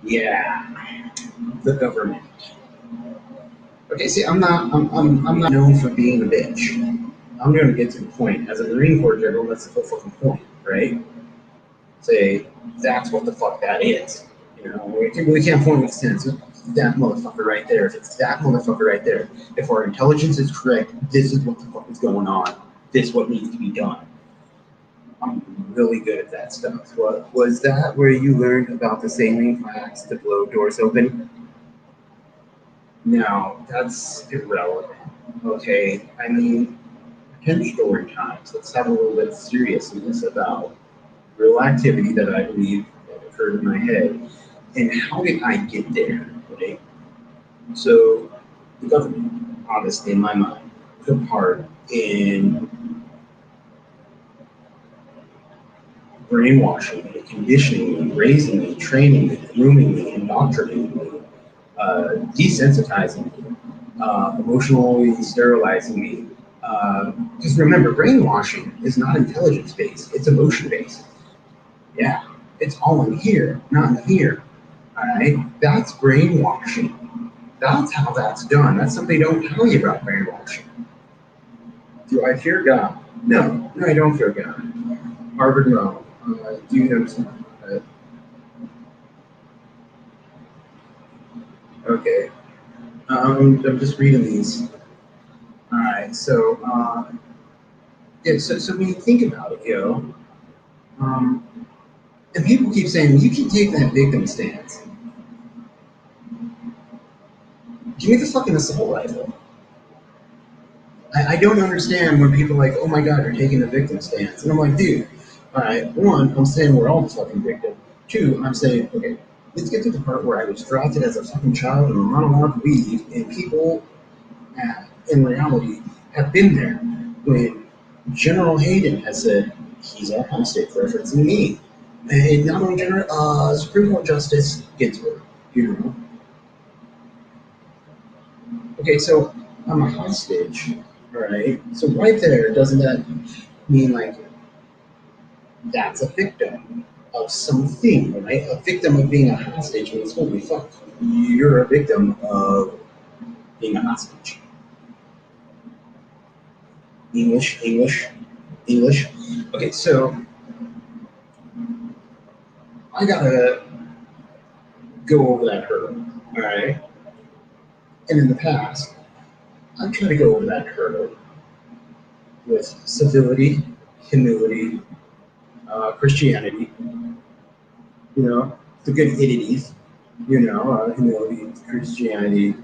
Yeah, the government. Okay, see, I'm not known for being a bitch. I'm going to get to the point. As a Marine Corps general, that's the whole fucking point, right? Say, that's what the fuck that is. You know, we can't point with sense. That motherfucker right there. If it's that motherfucker right there, if our intelligence is correct, this is what the fuck is going on. This is what needs to be done. I'm really good at that stuff. What was that where you learned about the saline flags to blow doors open? No, that's irrelevant. Okay, I mean, 10 story times. Let's have a little bit of seriousness about real activity that I believe that occurred in my head. And how did I get there? Right? So, the government, obviously, in my mind, took part in brainwashing me, conditioning me, raising me, training me, grooming me, indoctrinating me, desensitizing me, emotionally sterilizing me. Because remember, brainwashing is not intelligence based, it's emotion based. Yeah, it's all in here, not in here. All right, that's brainwashing. That's how that's done. That's something they don't tell you about brainwashing. Do I fear God? No, I don't fear God. Harvard, no. Do you understand? Okay. I'm just reading these. All right. So, yeah. So when you think about it, um, and people keep saying you can take that victim stance. Give me the fucking assault rifle. I don't understand when people are like, oh my god, you're taking the victim stance, and I'm like, dude. All right. One, I'm saying we're all the fucking victim. Two, I'm saying, okay, let's get to the part where I was drafted as a fucking child and I'm not allowed to leave, and people in reality have been there when General Hayden has said he's our hostage, referencing me. And not only Supreme Court Justice Ginsburg, you know. Okay, so I'm a hostage, right? So right there, doesn't that mean like that's a victim of something, right? A victim of being a hostage means, holy fuck, you're a victim of being a hostage. English, English, English. Okay, so I gotta go over that hurdle, all right? And in the past, I've tried to go over that hurdle with civility, humility, Christianity, you know, the good entities, you know, humility, Christianity,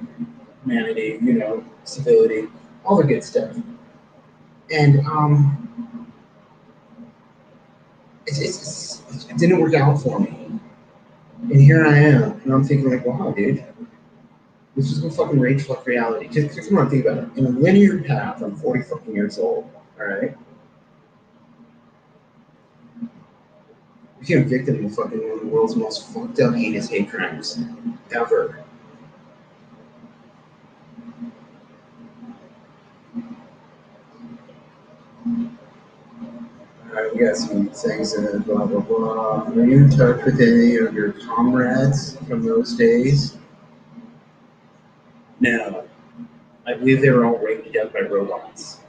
humanity, you know, civility, all the good stuff. And it didn't work out for me. And here I am, and I'm thinking like, wow, dude, this is a fucking rage fuck reality. Because come on, think about it. In a linear path, I'm 40 fucking years old, all right? Became a victim of fucking one of the world's most fucked up, heinous hate crimes ever. Alright, we got some things in it, blah, blah, blah. Are you in touch with any of your comrades from those days? No. I believe they were all raped to death by robots.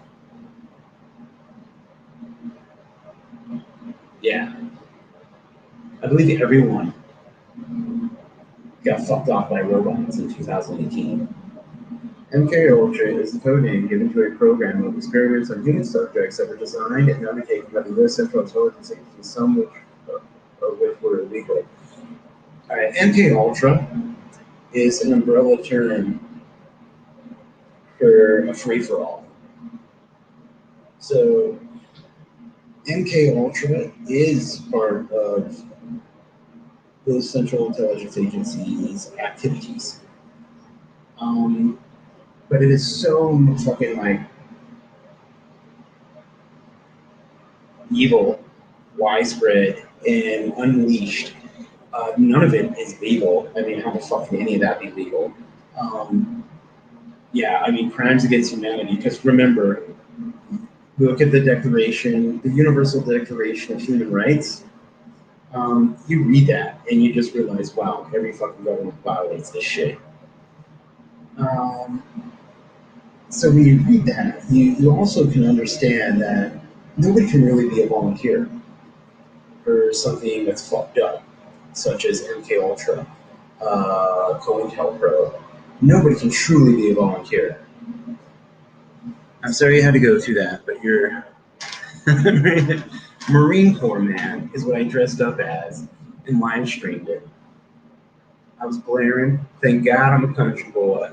Yeah. I believe everyone got fucked off by robots in 2018. MK Ultra is the code name given to a program of experiments on human subjects that were designed and undertaken by the U.S. Central Intelligence Agency, some of which were illegal. All right, MK Ultra is an umbrella term for a free-for-all. So MK Ultra is part of those Central Intelligence Agency's activities. But it is so fucking like evil, widespread, and unleashed. None of it is legal. I mean, how the fuck can any of that be legal? Yeah, I mean, crimes against humanity. Because remember, look at the Declaration, the Universal Declaration of Human Rights. You read that and you just realize, wow, every fucking government violates this shit. So when you read that, you also can understand that nobody can really be a volunteer for something that's fucked up, such as MK Ultra, COINTELPRO. Nobody can truly be a volunteer. I'm sorry you had to go through that, but you're Marine Corps man is what I dressed up as and live streamed it. I was blaring, thank God I'm a country boy.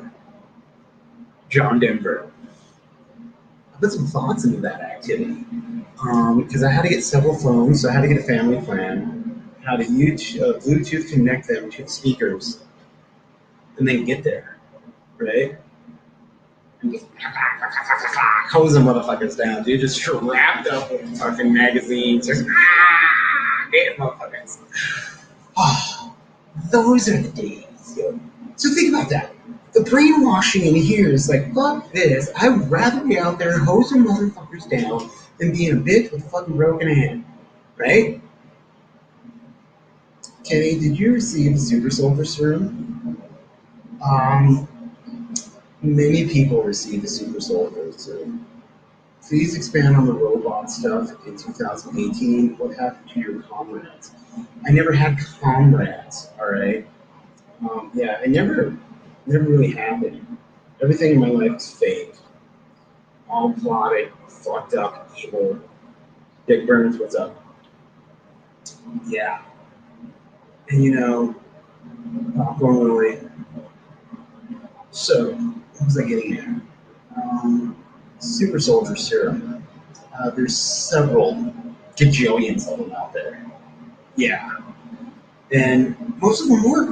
John Denver. I put some thoughts into that activity because I had to get several phones, so I had to get a family plan, how to Bluetooth connect them to the speakers, and then get there, right? And just hose the motherfuckers down, dude. Just wrapped up with fucking magazines. Just damn motherfuckers. Oh, those are the days, yo. So think about that. The brainwashing in here is like, fuck this. I would rather be out there hosing motherfuckers down than being a bitch with a fucking broken hand. Right? Kenny, did you receive the Super Soldier Serum? Many people received the Super Soldier Serum. Please expand on the robot stuff in 2018. What happened to your comrades? I never had comrades, alright? Yeah, it never really happened. Everything in my life is fake. All plotted, fucked up, evil. Dick Burns, what's up? Yeah. And you know, popcorn Lily. So, what was I getting at? Super Soldier Serum. There's several gajillions of them out there. Yeah. And most of them work.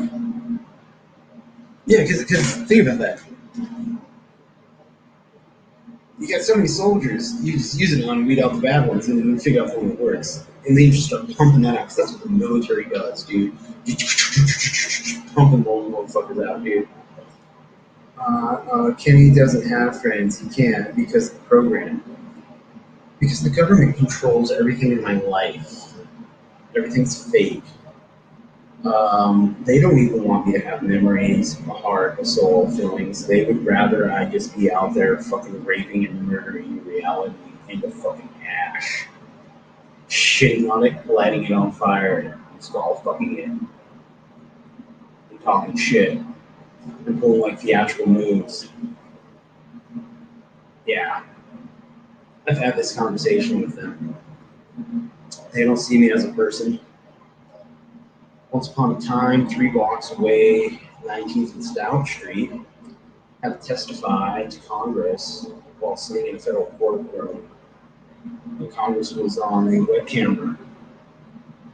Yeah, because think about that. You got so many soldiers, you just use it on and weed out the bad ones and then figure out the one that works. And then you just start pumping that out, because that's what the military does, dude. Pumping those motherfuckers out, dude. Kenny doesn't have friends. He can't because of the program. Because the government controls everything in my life. Everything's fake. They don't even want me to have memories, a heart, a soul, feelings. They would rather I just be out there fucking raping and murdering reality into fucking ash. Shitting on it, lighting it on fire, and skull fucking it. And talking shit. And pulling like theatrical moves. Yeah. I've had this conversation with them. They don't see me as a person. Once upon a time, 3 blocks away, 19th and Stout Street, had to testify to Congress while sitting in a federal courtroom. The Congress was on a web camera.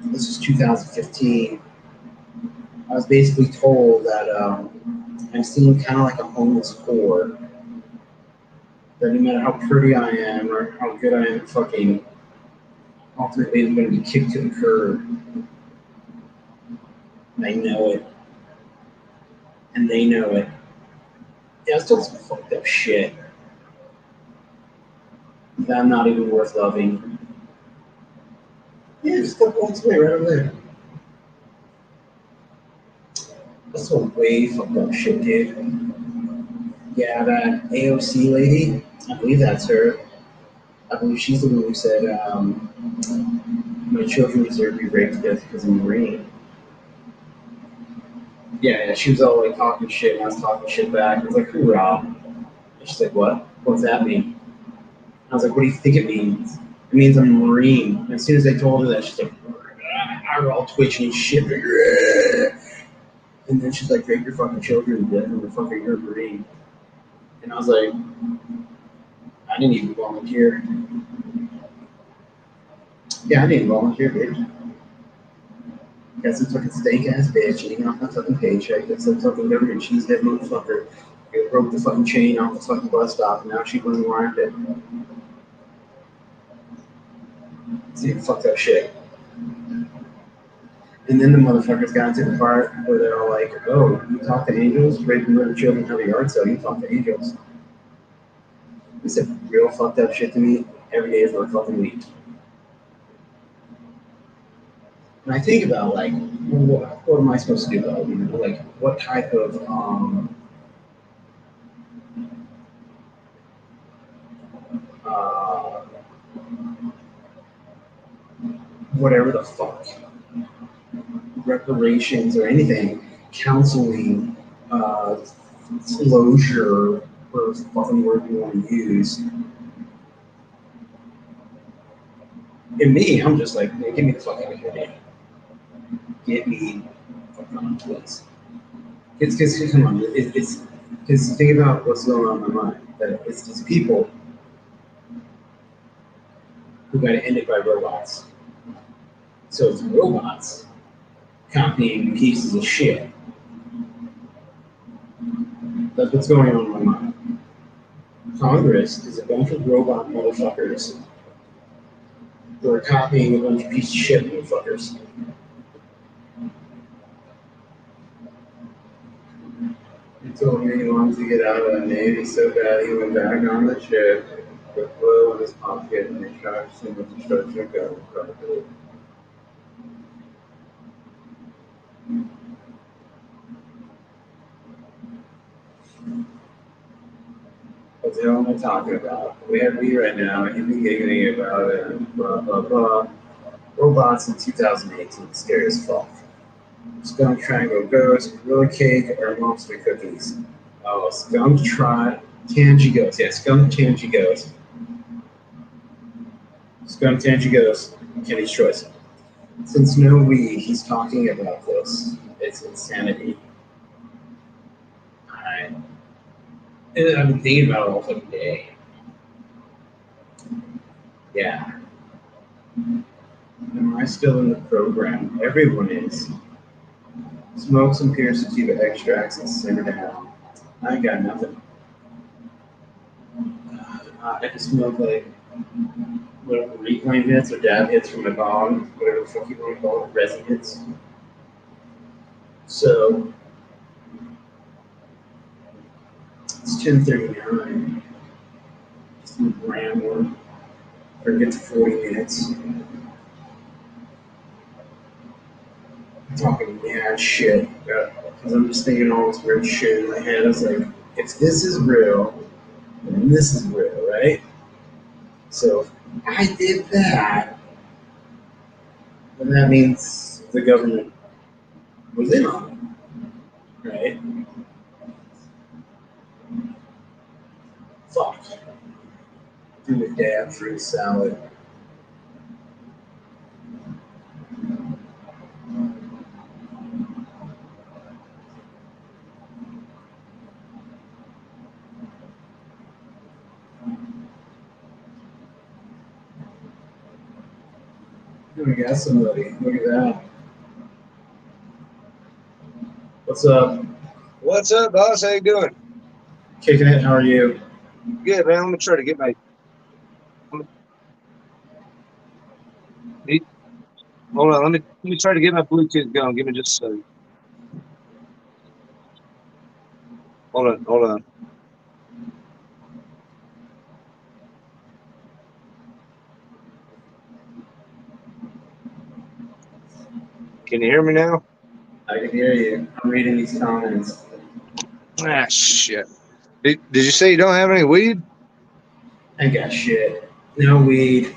This was 2015. I was basically told that I seemed kind of like a homeless whore. That no matter how pretty I am or how good I am at fucking, ultimately I'm going to be kicked to the curb. I know it. And they know it. Yeah, it's still some fucked up shit. That I'm not even worth loving. Yeah, just a couple blocks away, right over there. That's some way fucked up shit, dude. Yeah, that AOC lady, I believe that's her. I believe she's the one who said, my children deserve to be raped to death because I'm a Marine. Yeah, she was all like talking shit, and I was talking shit back. I was like, hoorah. And she's like, what? What's that mean? I was like, what do you think it means? It means I'm a Marine. And as soon as I told her that, she's like, I was all twitching and shit. And then she's like, rape your fucking children to death, and the fucker, you're a Marine. And I was like, I didn't even volunteer. Yeah, I didn't volunteer, bitch. Got some fucking steak ass bitch eating off my fucking paycheck. That's some fucking government cheesehead motherfucker. It broke the fucking chain off the fucking bus stop, and now she's running around it. See, fucked up shit. And then the motherfuckers got into the part where they're all like, oh, you talk to angels? Rape and murder children, have a yard sale, you talk to angels. They said real fucked up shit to me every day for a fucking week. And I think about, like, what am I supposed to do about it? You know, like, what type of, whatever the fuck, reparations or anything, counseling, closure, or fucking word you want to use. And me, I'm just like, man, get me the fuck out of here, man. Get me the fuck on, please. It's come on, it's because think about what's going on in my mind. That it's these people who got ended by robots. So it's robots copying pieces of shit. That's what's going on in my mind. Congress is a bunch of robot motherfuckers who are copying a bunch of piece of shit motherfuckers. He told me he wanted to get out of the Navy so bad he went back on the ship with Will in his pocket and they charged him with destruction of government property. What the hell am I talking about? We have me right now, he'd be giggling about it, blah, blah, blah. Robots in 2018, scary as fuck. Skunk Triangle Ghost, Gorilla Cake, or Monster Cookies. Oh, Tangy Ghost. Yeah, Skunk Tangy Ghost. Skunk Tangy Ghost. Kenny's choice. Since no we, he's talking about this. It's insanity. I've been thinking about it all fucking day. Yeah. Am I still in the program? Everyone is. Smoke some pure sativa extracts and simmer down. I ain't got nothing. I can smoke like little reclaim hits or dab hits from my bong, whatever the fuck you want to call it, resin hits. So it's 10:39. Just do a gram more, or get to 40 minutes. I'm talking mad shit, because I'm just thinking all this weird shit in my head. I was like, if this is real, then this is real, right? So if I did that, then that means the government was in on it, right? Fuck. Do a dab fruit salad. We got somebody. Look at that. What's up? What's up, boss? How you doing? Kicking it. How are you? Good, man. Let me try to get my. Hold on. Let me try to get my Bluetooth going. Give me just a second. Hold on. Can you hear me now? I can hear you. I'm reading these comments. Ah, shit. Did you say you don't have any weed? I got shit. No weed.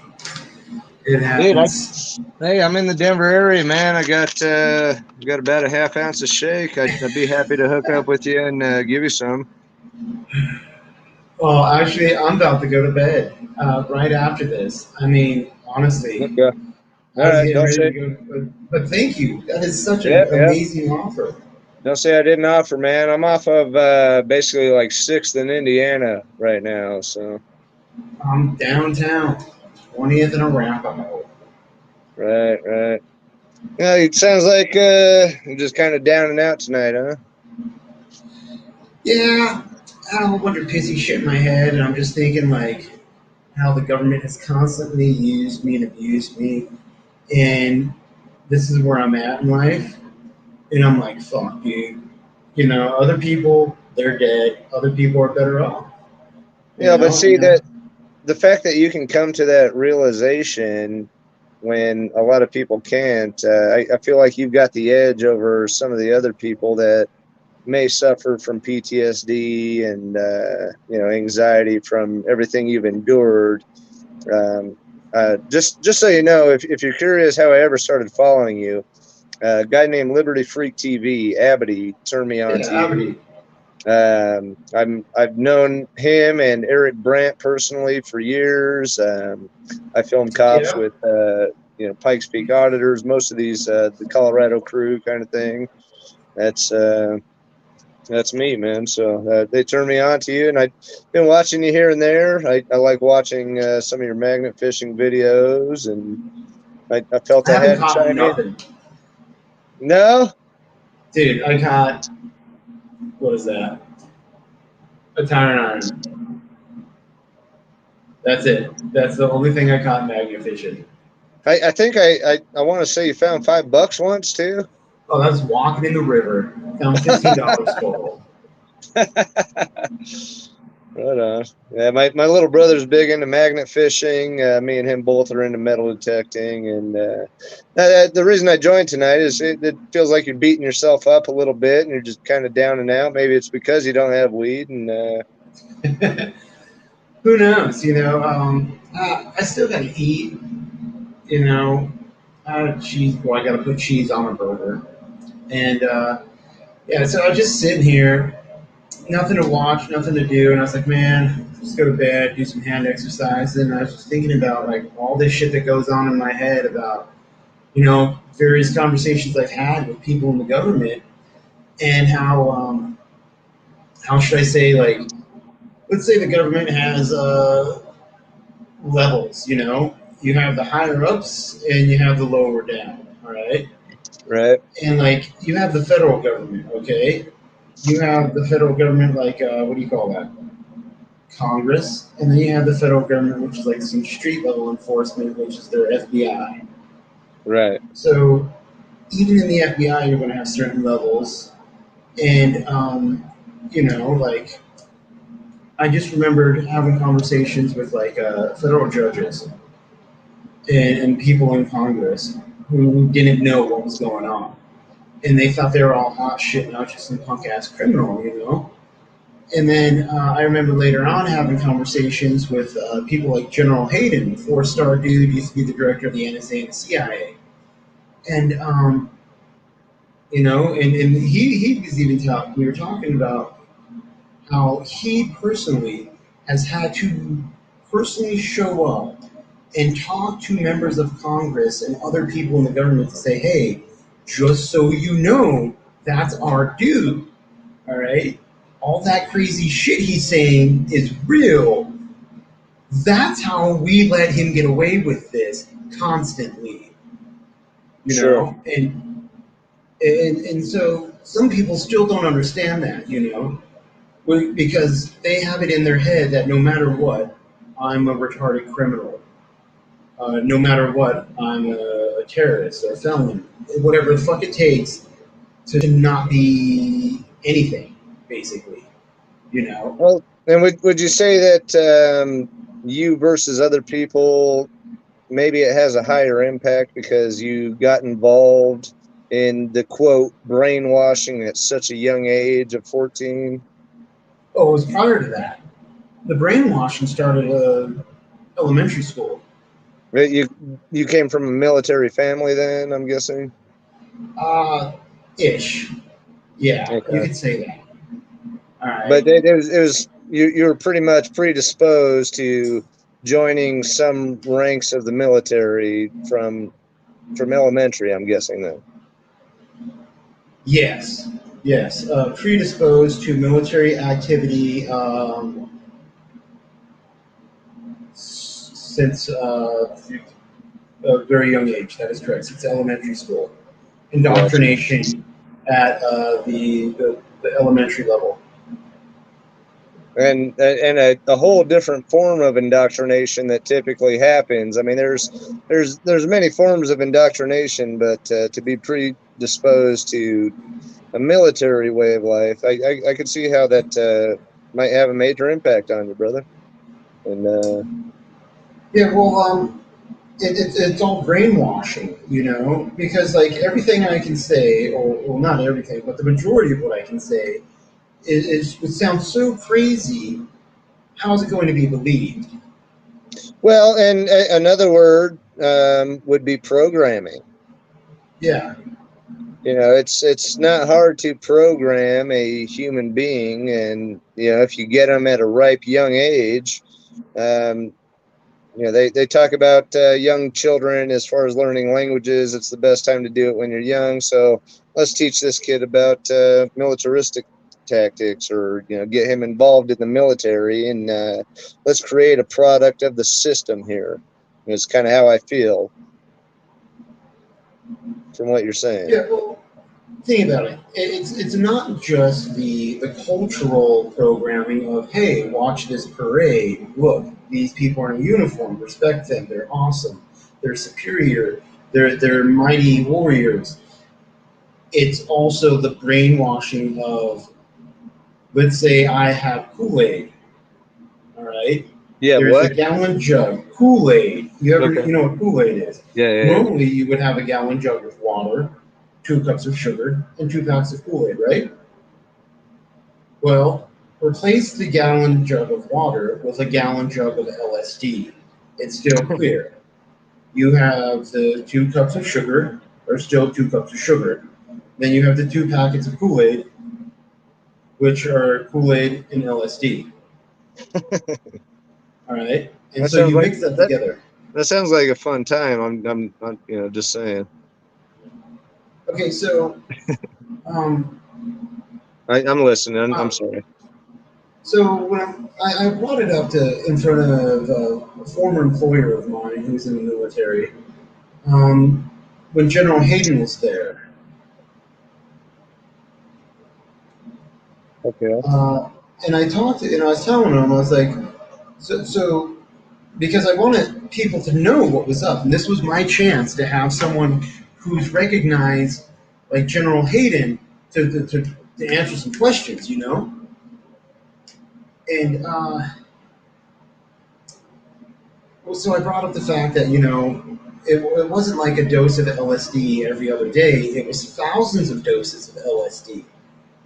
It happens. Hey, I'm in the Denver area, man. I got about a half ounce of shake. I'd be happy to hook up with you and give you some. Well, actually, I'm about to go to bed right after this. I mean, honestly, Okay. All I was right. getting Don't ready say. to go. But thank you. That is such an Yep. amazing offer. Don't say I didn't offer, man. I'm off of basically like 6th in Indiana right now, so. I'm downtown, 20th and Arapahoe. Right. Yeah, it sounds like you're just kind of down and out tonight, huh? Yeah, I had a whole bunch of pissy shit in my head, and I'm just thinking like how the government has constantly used me and abused me, and this is where I'm at in life, and I'm like, fuck, dude. You know, other people they're dead. Other people are better off. Yeah, but see that the fact that you can come to that realization when a lot of people can't, I feel like you've got the edge over some of the other people that may suffer from PTSD and anxiety from everything you've endured. Just so you know, if you're curious how I ever started following you, a guy named Liberty Freak TV, Abity, turned me on to you. I've known him and Eric Brandt personally for years. I filmed cops with Pikes Peak auditors, most of these the Colorado crew kind of thing. That's me, man. So they turned me on to you, and I've been watching you here and there. I like watching some of your magnet fishing videos, and I felt I had to chime nothing. in. No, dude, I caught. What is that? A tire iron. That's it. That's the only thing I caught magnet fishing. I think I want to say you found $5 once too. Oh, that's walking in the river. Found $15 total. Right on. Yeah, my little brother's big into magnet fishing. Me and him both are into metal detecting, and the reason I joined tonight is it feels like you're beating yourself up a little bit, and you're just kind of down and out. Maybe it's because you don't have weed, and who knows? You know, I still gotta eat. You know, cheese. Well, I gotta put cheese on a burger, and yeah. So I was just sitting here, nothing to watch, nothing to do, and I was like, man, just go to bed, do some hand exercise. And I was just thinking about like all this shit that goes on in my head about, you know, various conversations I've had with people in the government, and how should I say, like, let's say the government has levels. You know, you have the higher ups and you have the lower down. All right. Right. And like you have the federal government, okay? You have the federal government, like what do you call that? Congress, and then you have the federal government, which is like some street level enforcement, which is their FBI. Right. So even in the FBI, you're going to have certain levels, and like I just remembered having conversations with like federal judges and people in Congress who didn't know what was going on, and they thought they were all hot shit, not just some punk ass criminal, you know. And then I remember later on having conversations with people like General Hayden, 4-star dude, used to be the director of the NSA and the CIA. And, and he was even talking, we were talking about how he personally has had to personally show up and talk to members of Congress and other people in the government to say, hey, just so you know, that's our dude. All right? All that crazy shit he's saying is real. That's how we let him get away with this constantly. You know? And so some people still don't understand that, you know, because they have it in their head that no matter what, I'm a retarded criminal. No matter what, I'm a terrorist or a felon. Whatever the fuck it takes to not be anything, basically. You know? Well, and would you say that you versus other people, maybe it has a higher impact because you got involved in the quote brainwashing at such a young age of 14? Oh, it was prior to that. The brainwashing started elementary school. You came from a military family then, I'm guessing? Ish. Yeah, Okay. you could say that. All right. But it was you were pretty much predisposed to joining some ranks of the military from elementary, I'm guessing then. Yes. Predisposed to military activity since a very young age. That is correct. Since elementary school. Indoctrination at the elementary level. And a whole different form of indoctrination that typically happens. I mean, there's many forms of indoctrination, but to be predisposed to a military way of life, I could see how that might have a major impact on you, brother. And yeah, well, it's all brainwashing, you know, because like everything I can say, or well, not everything, but the majority of what I can say it sounds so crazy. How is it going to be believed? Well, and another word would be programming. Yeah. You know, it's not hard to program a human being, and you know, if you get them at a ripe young age, you know, they talk about young children as far as learning languages. It's the best time to do it when you're young. So let's teach this kid about militaristic tactics, or you know, get him involved in the military, and let's create a product of the system here. It's kind of how I feel from what you're saying. Yeah. Well, think about it. It's not just the cultural programming of hey, watch this parade. Look, these people are in uniform. Respect them. They're awesome. They're superior. They're mighty warriors. It's also the brainwashing of, let's say I have Kool-Aid. All right. Yeah. There's What? a gallon jug. Kool-Aid. You know what Kool-Aid is? Yeah. Normally, you would have a gallon jug of water, 2 cups of sugar, and 2 packs of Kool-Aid, right? Well, replace the gallon jug of water with a gallon jug of LSD. It's still clear. You have the 2 cups of sugar, or still 2 cups of sugar. Then you have the 2 packets of Kool-Aid, which are Kool-Aid and LSD. All right, and That so you like, mix that together. That sounds like a fun time. I'm you know, just saying. Okay, so I'm listening. I'm sorry. So when I brought it up in front of a former employer of mine who's in the military, when General Hayden was there, Okay. And I talked to, and I was telling him, I was like, so because I wanted people to know what was up, and this was my chance to have someone who's recognized, like General Hayden, to answer some questions, you know. And well, so I brought up the fact that it wasn't like a dose of LSD every other day; it was thousands of doses of LSD.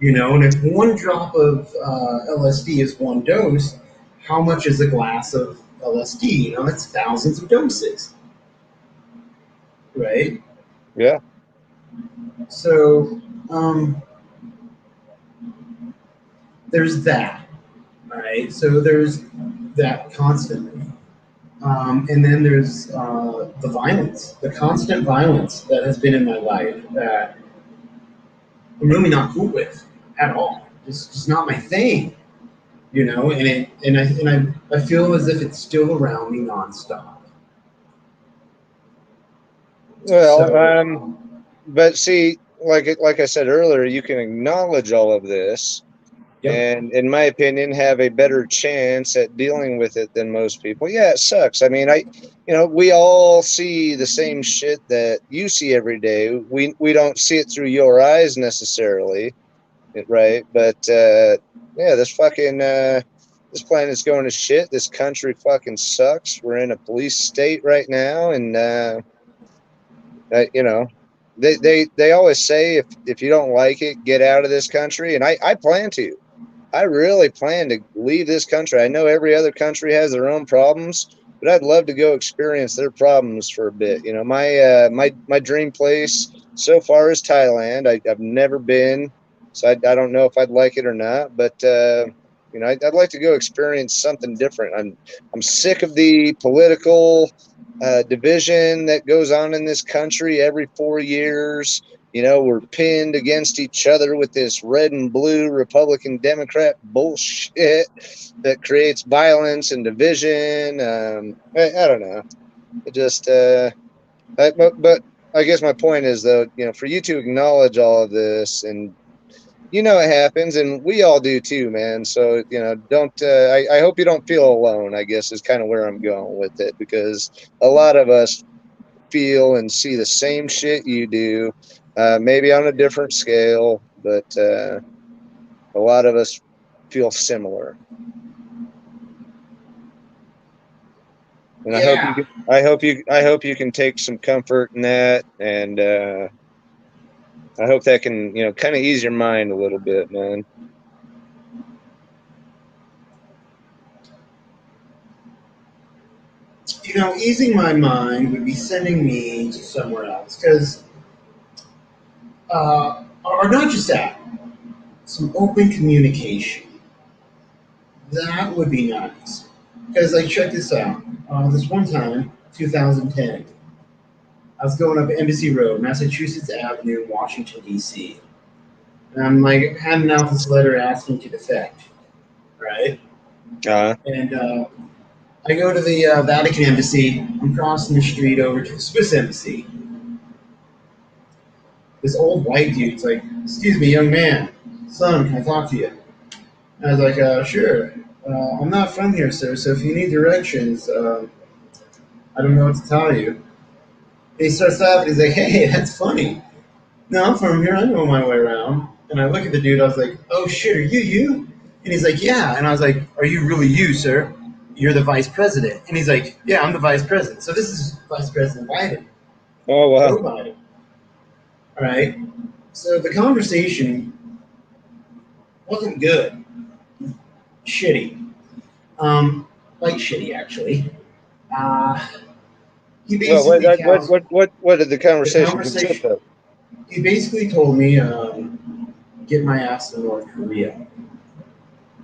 You know, and if one drop of LSD is one dose, how much is a glass of LSD? You know, that's thousands of doses, right? Yeah. So there's that, all right? So there's that constantly. And then there's the violence, the constant violence that has been in my life that I'm really not cool with at all. It's just not my thing, you know. And I feel as if it's still around me nonstop. Well, So but see, like I said earlier, you can acknowledge all of this, yep, and in my opinion, have a better chance at dealing with it than most people. Yeah, it sucks. I mean, we all see the same shit that you see every day. We don't see it through your eyes necessarily, right? But yeah, this planet's going to shit. This country fucking sucks. We're in a police state right now, and you know, they always say if you don't like it, get out of this country. And I plan to. I really plan to leave this country. I know every other country has their own problems, but I'd love to go experience their problems for a bit. You know, my dream place so far is Thailand. I've never been, so I don't know if I'd like it or not. But I'd like to go experience something different. I'm sick of the political division that goes on in this country every 4 years. You know, we're pinned against each other with this red and blue Republican Democrat bullshit that creates violence and division. I don't know. It just, but I guess my point is though, for you to acknowledge all of this, and it happens, and we all do too, man. So don't. I hope you don't feel alone. I guess is kind of where I'm going with it, because a lot of us feel and see the same shit you do, maybe on a different scale, but a lot of us feel similar. And yeah, I hope you can take some comfort in that, and I hope that can kind of ease your mind a little bit, man. easing my mind would be sending me to somewhere else because, or not just that, some open communication. That would be nice. Because, like, check this out. This one time, 2010, I was going up Embassy Road, Massachusetts Avenue, Washington, D.C. And I'm, like, handing out this letter asking to defect, right? And I go to the Vatican Embassy. I'm crossing the street over to the Swiss Embassy. This old white dude's like, "Excuse me, young man. Son, can I talk to you?" And I was like, "Sure. I'm not from here, sir, so if you need directions, I don't know what to tell you." And he starts laughing. He's like, "Hey, that's funny. No, I'm from here. I know my way around." And I look at the dude. I was like, "Oh, shit, are you?" And he's like, "Yeah." And I was like, "Are you really you, sir? You're the vice president." And he's like, "Yeah, I'm the vice president. So this is Vice President Biden. Oh Joe wow. Biden." All right. So the conversation wasn't good. Shitty. Like shitty, actually. Uh, he Well, basically what did the the conversation consist conversation. of? He basically told me, get my ass to North Korea.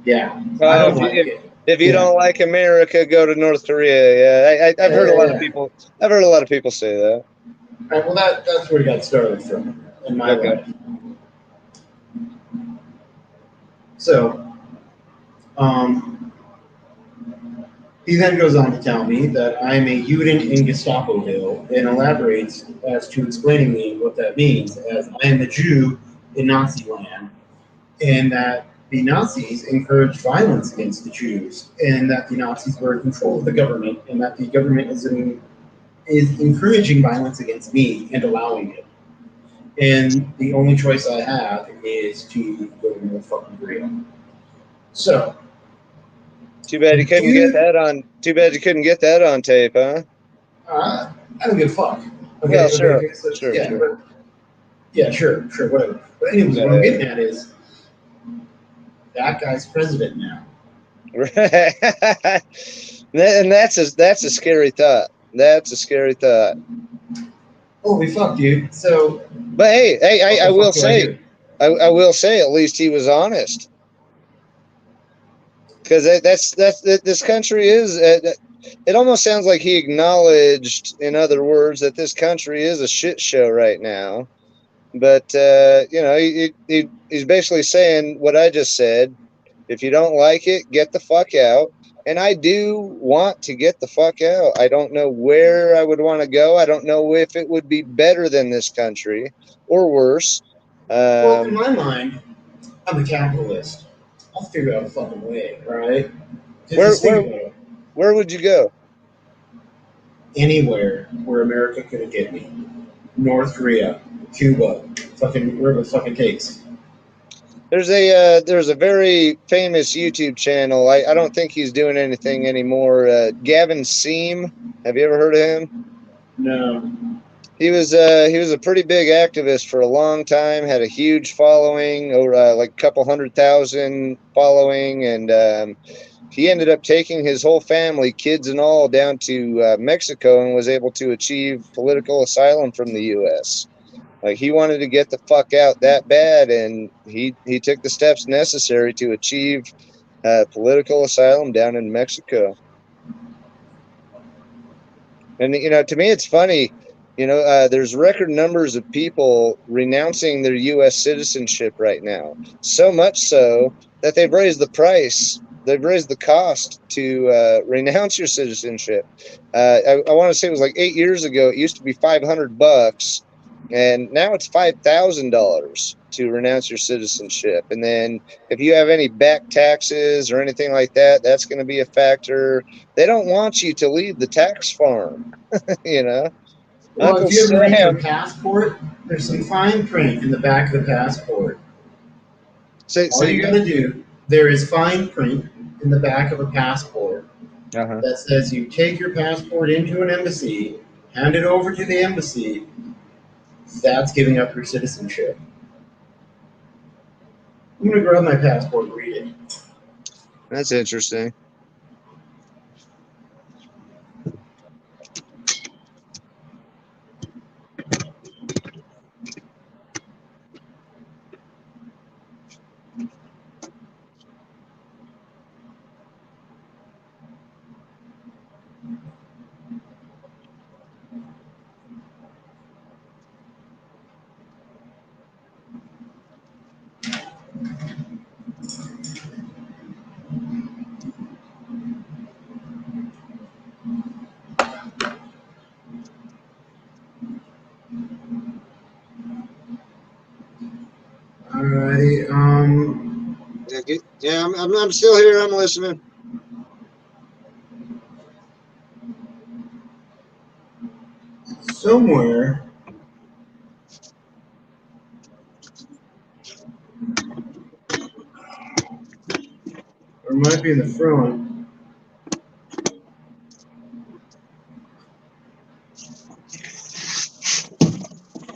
Yeah, I Oh, don't like it. if you Yeah, don't like America, go to North Korea. Yeah, I've yeah, heard a yeah, lot of yeah. people. I've heard a lot of people say that. Right, well, that's where it got started from in my Okay. life. So, um, he then goes on to tell me that I'm a Juden in Gestapoville and elaborates as to explaining me what that means, as I am a Jew in Nazi land, and that the Nazis encouraged violence against the Jews, and that the Nazis were in control of the government, and that the government is encouraging violence against me and allowing it. And the only choice I have is to go to North fucking Korea. So, Too bad you couldn't get that on. Too bad you couldn't get that on tape, huh? I don't give a fuck. Okay, Well, sure, okay, so, sure, yeah, sure. but yeah, sure, whatever. But anyways, what I'm getting at is that guy's president now. Right. And that's a scary thought. That's a scary thought. Holy fuck, dude. So, but hey, I will say, I will say, at least he was honest. Because that's this country is. It almost sounds like he acknowledged, in other words, that this country is a shit show right now. But you know, he's basically saying what I just said. If you don't like it, get the fuck out. And I do want to get the fuck out. I don't know where I would want to go. I don't know if it would be better than this country or worse. Well, in my mind, I'm a capitalist. I'll figure out a fucking way, right? Where would you go? Anywhere where America couldn't get me. North Korea, Cuba, fucking wherever the fuck it takes. There's a very famous YouTube channel. I don't think he's doing anything anymore. Gavin Seam. Have you ever heard of him? No. He was a pretty big activist for a long time. Had a huge following, over like a couple 100,000 following, and he ended up taking his whole family, kids and all, down to Mexico and was able to achieve political asylum from the U.S. Like, he wanted to get the fuck out that bad, and he took the steps necessary to achieve political asylum down in Mexico. And, you know, to me, it's funny, you know, there's record numbers of people renouncing their U.S. citizenship right now. So much so that they've raised the price. They've raised the cost to renounce your citizenship. I want to say it was like 8 years ago. It used to be $500. And now it's $5,000 to renounce your citizenship. And then if you have any back taxes or anything like that, that's going to be a factor. They don't want you to leave the tax farm, you know. Well, Uncle if you ever read your passport, there's some fine print in the back of the passport. All you got to do, there is fine print in the back of a passport that says you take your passport into an embassy, hand it over to the embassy. That's giving up your citizenship. I'm going to grab my passport and read it. That's interesting. Alrighty. Yeah, I'm still here. I'm listening. Somewhere. Or it might be in the front.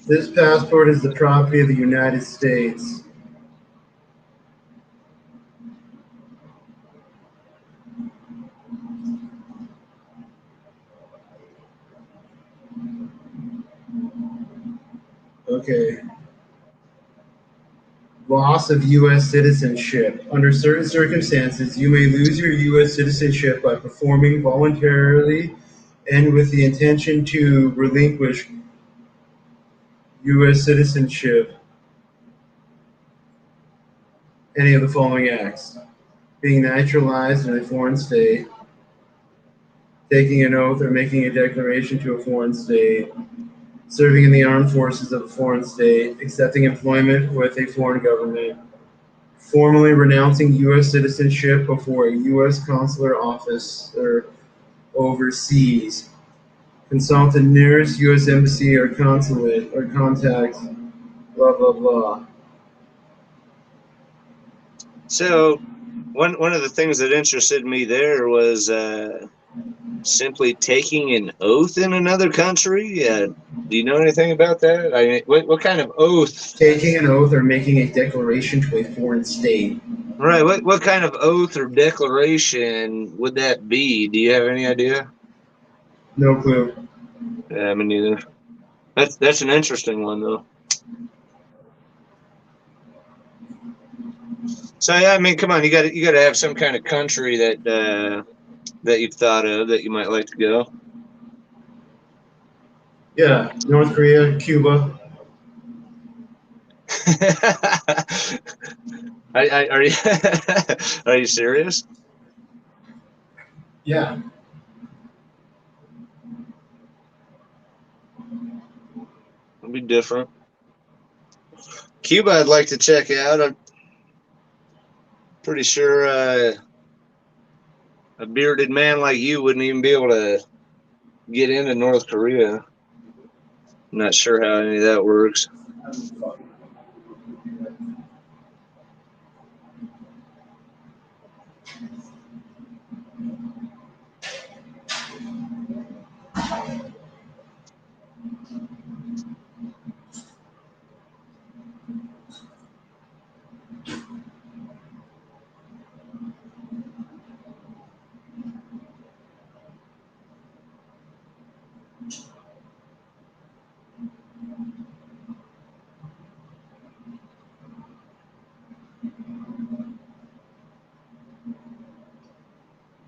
This passport is the property of the United States. Okay. Loss of U.S. citizenship. Under certain circumstances, you may lose your U.S. citizenship by performing voluntarily and with the intention to relinquish U.S. citizenship any of the following acts: being naturalized in a foreign state, taking an oath or making a declaration to a foreign state, serving in the armed forces of a foreign state, accepting employment with a foreign government, formally renouncing U.S. citizenship before a U.S. consular office or overseas. Consult the nearest U.S. embassy or consulate or contact. Blah blah blah. So, one of the things that interested me there was simply taking an oath in another country. Do you know anything about that? I mean, what kind of oath? Taking an oath or making a declaration to a foreign state. Right. What kind of oath or declaration would that be? Do you have any idea? No clue. Yeah, me neither. That's an interesting one though. So yeah, I mean, come on, you got to have some kind of country that you've thought of that you might like to go. Yeah, North Korea, Cuba. Are you are you serious? Yeah. It'd be different. Cuba, I'd like to check out. I'm pretty sure a bearded man like you wouldn't even be able to get into North Korea. I'm not sure how any of that works.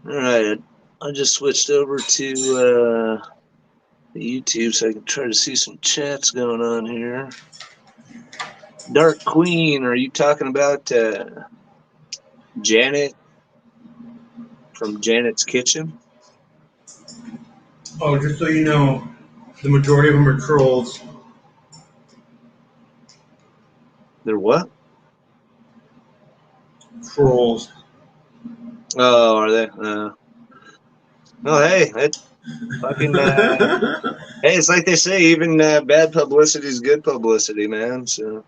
All right, I just switched over to YouTube so I can try to see some chats going on here. Dark Queen, are you talking about Janet from Janet's Kitchen? Oh, just so you know, the majority of them are trolls. They're what? Trolls. Oh, are they? Oh, hey, it fucking. Hey, it's like they say, even bad publicity is good publicity, man. So.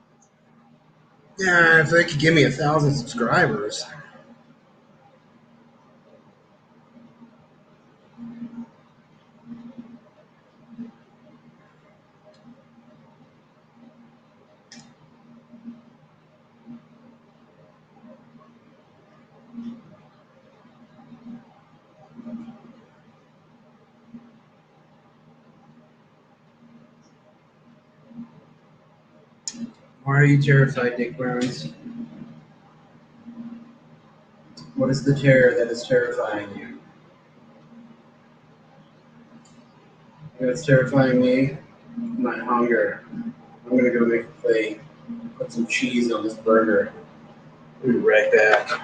Yeah, if they could give me 1,000 subscribers. Why are you terrified, Dick Burns? What is the terror that is terrifying you? What's terrifying me? My hunger. I'm gonna go make a plate. Put some cheese on this burger. I'll be right back.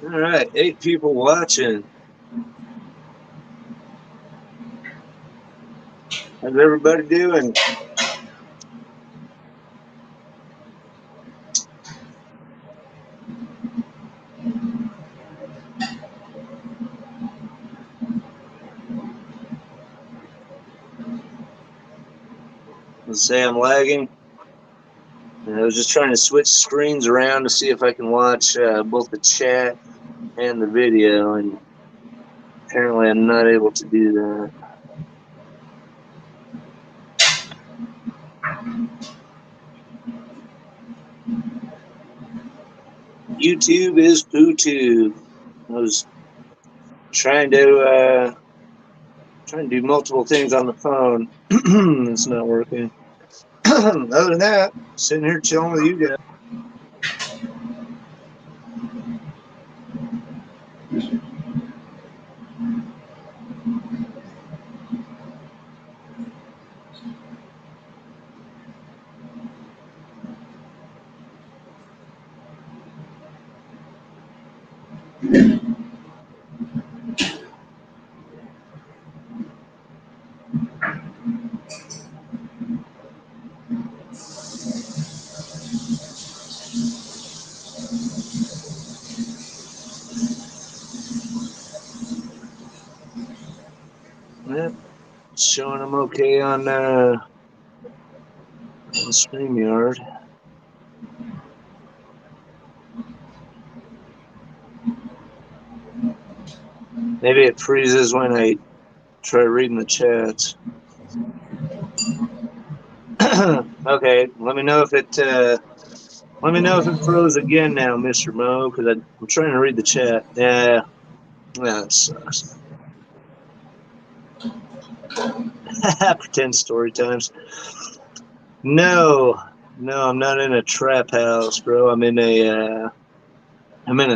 All right, 8 people watching. How's everybody doing? Let's say I'm lagging. I was just trying to switch screens around to see if I can watch both the chat and the video, and apparently I'm not able to do that. YouTube is poo-too. I was trying to do multiple things on the phone. It's not working. Other than that, sitting here chilling with you guys. Yep, showing them okay on StreamYard. Maybe it freezes when I try reading the chats. Okay, let me know if it froze again now, Mr. Mo, because I'm trying to read the chat. Yeah, that sucks. Pretend story times. No, I'm not in a trap house, bro. I'm in a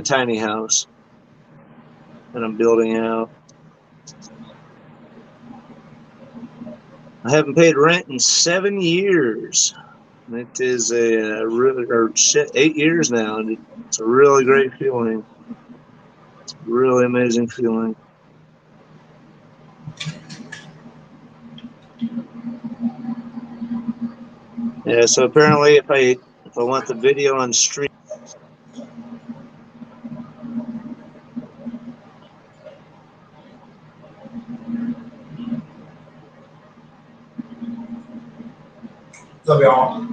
tiny house that I'm building out. I haven't paid rent in 7 years. It is a really, or 8 years now, and it's a really great feeling. It's a really amazing feeling. Yeah, so apparently if I want the video on stream. What's up, y'all?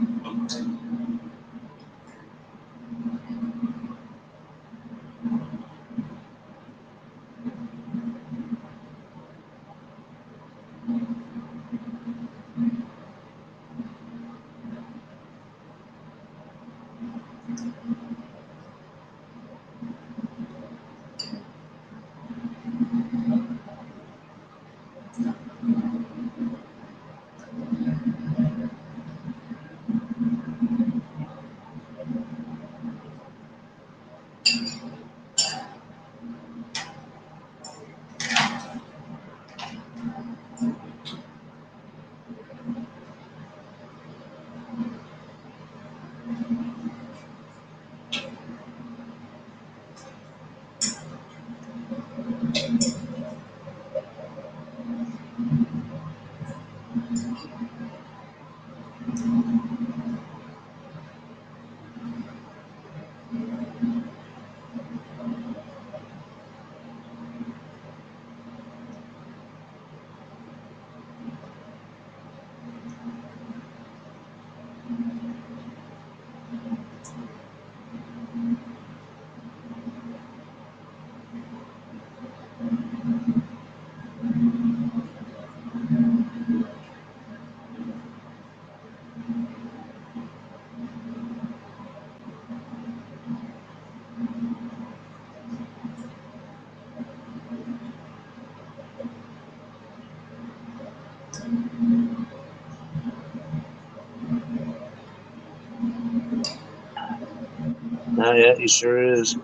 Oh yeah, he sure is.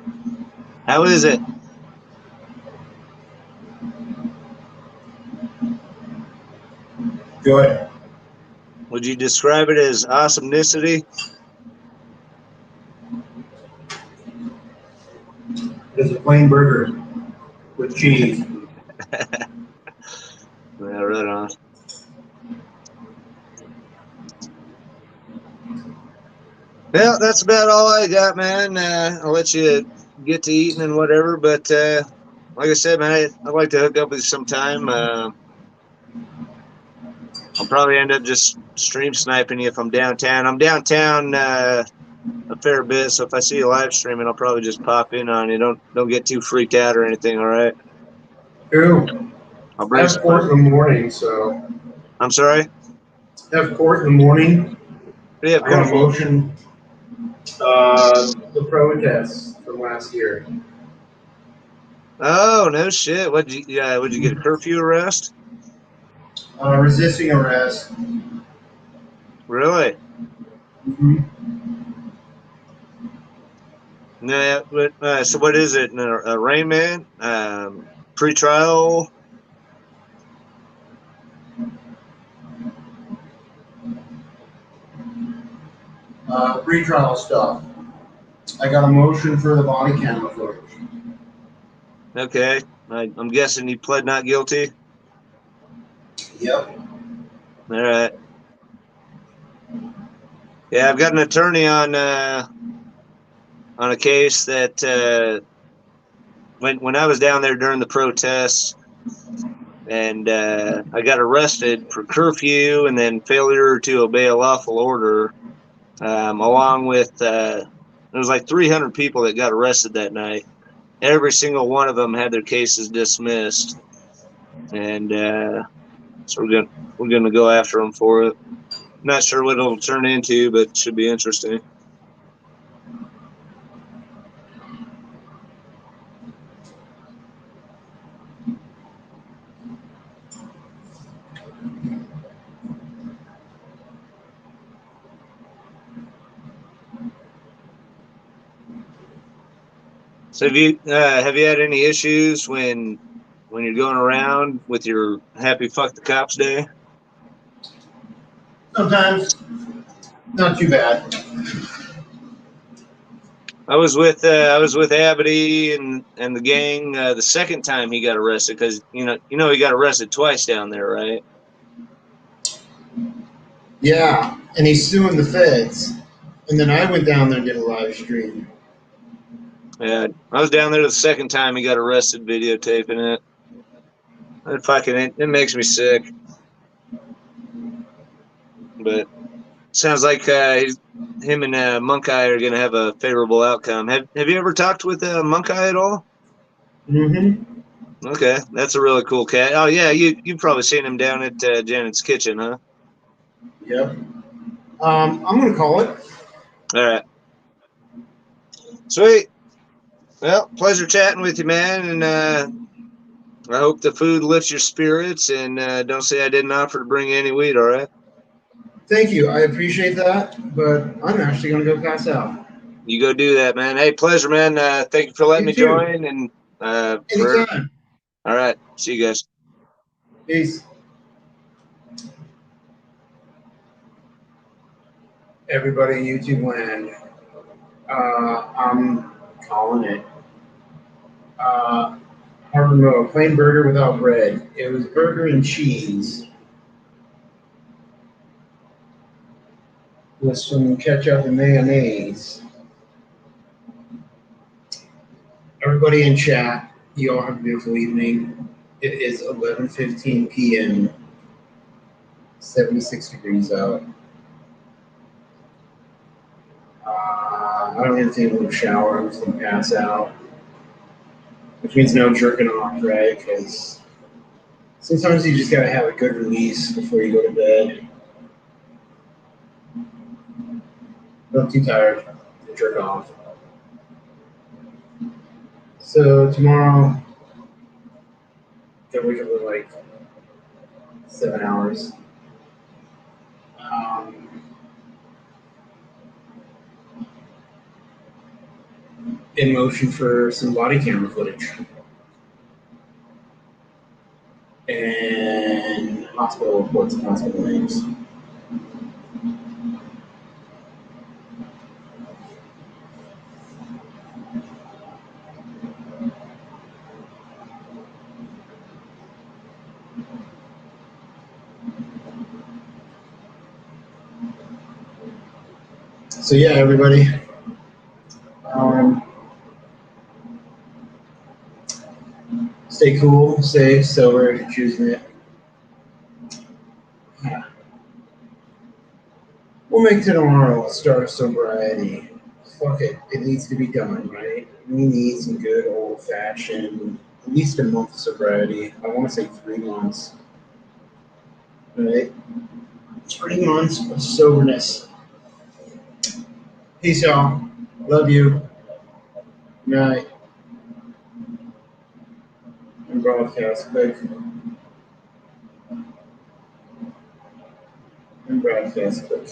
How is it? Good. Would you describe it as awesomenicity? It's a plain burger with cheese. Yeah, right on. Well, that's about all I got, man. I'll let you get to eating and whatever. But like I said, man, I'd like to hook up with you sometime. I'll probably end up just stream sniping you if I'm downtown. I'm downtown a fair bit, so if I see you live streaming, I'll probably just pop in on you. Don't get too freaked out or anything. All right. Ooh, I'll I bring have some. court in the morning, so I'm sorry. I have court in the morning. Yeah, I got a cool. motion. The protest from last year. Oh no shit! Would you get a curfew arrest? Resisting arrest. Really? Mm-hmm. No. So what is it? A arraignment? Pre-trial? Pretrial stuff. I got a motion for the body cam footage. Okay. I'm guessing you pled not guilty. Yep. All right. Yeah, I've got an attorney on a case that when I was down there during the protests, and I got arrested for curfew and then failure to obey a lawful order, along with there was like 300 people that got arrested that night. Every single one of them had their cases dismissed, and so we're gonna go after them for it. Not sure what it'll turn into, but it should be interesting. So have you had any issues when you're going around with your happy fuck the cops day? Sometimes. Not too bad. I was with Abity and the gang the second time he got arrested, because you know he got arrested twice down there, right? Yeah. and he's suing the feds. And then I went down there and did a live stream. Yeah, I was down there the second time he got arrested videotaping it. It makes me sick. But sounds like him and Monk Eye are going to have a favorable outcome. Have you ever talked with Monk Eye at all? Mm-hmm. Okay, that's a really cool cat. Oh yeah, you've probably seen him down at Janet's kitchen, huh? Yep. I'm gonna call it. All right, sweet. Well, pleasure chatting with you, man, and I hope the food lifts your spirits. And don't say I didn't offer to bring you any weed. All right. Thank you. I appreciate that, but I'm actually gonna go pass out. You go do that, man. Hey, pleasure, man. Thank you for letting You me too. join. And Anytime. all right, see you guys. Peace. Everybody in YouTube land. I'm calling it. Harvard Mo, plain burger without bread. It was burger and cheese with some ketchup and mayonnaise. Everybody in chat, you all have a beautiful evening. It is 11:15 p.m. 76 degrees out. I don't even think I'm going to shower. I'm just going to pass out. Which means no jerking off, right? Because sometimes you just got to have a good release before you go to bed. Not too tired to jerk off. So tomorrow, I wake up in like 7 hours. In motion for some body camera footage. And hospital reports and hospital names. So yeah, everybody. Stay cool, safe, sober if you're choosing it. We'll make tomorrow a start of sobriety. Fuck it. It needs to be done, right? We need some good old fashioned, at least a month of sobriety. I want to say 3 months. Right? 3 months of soberness. Peace, y'all. Love you. Good night. And broadcast quick. And broadcast quick.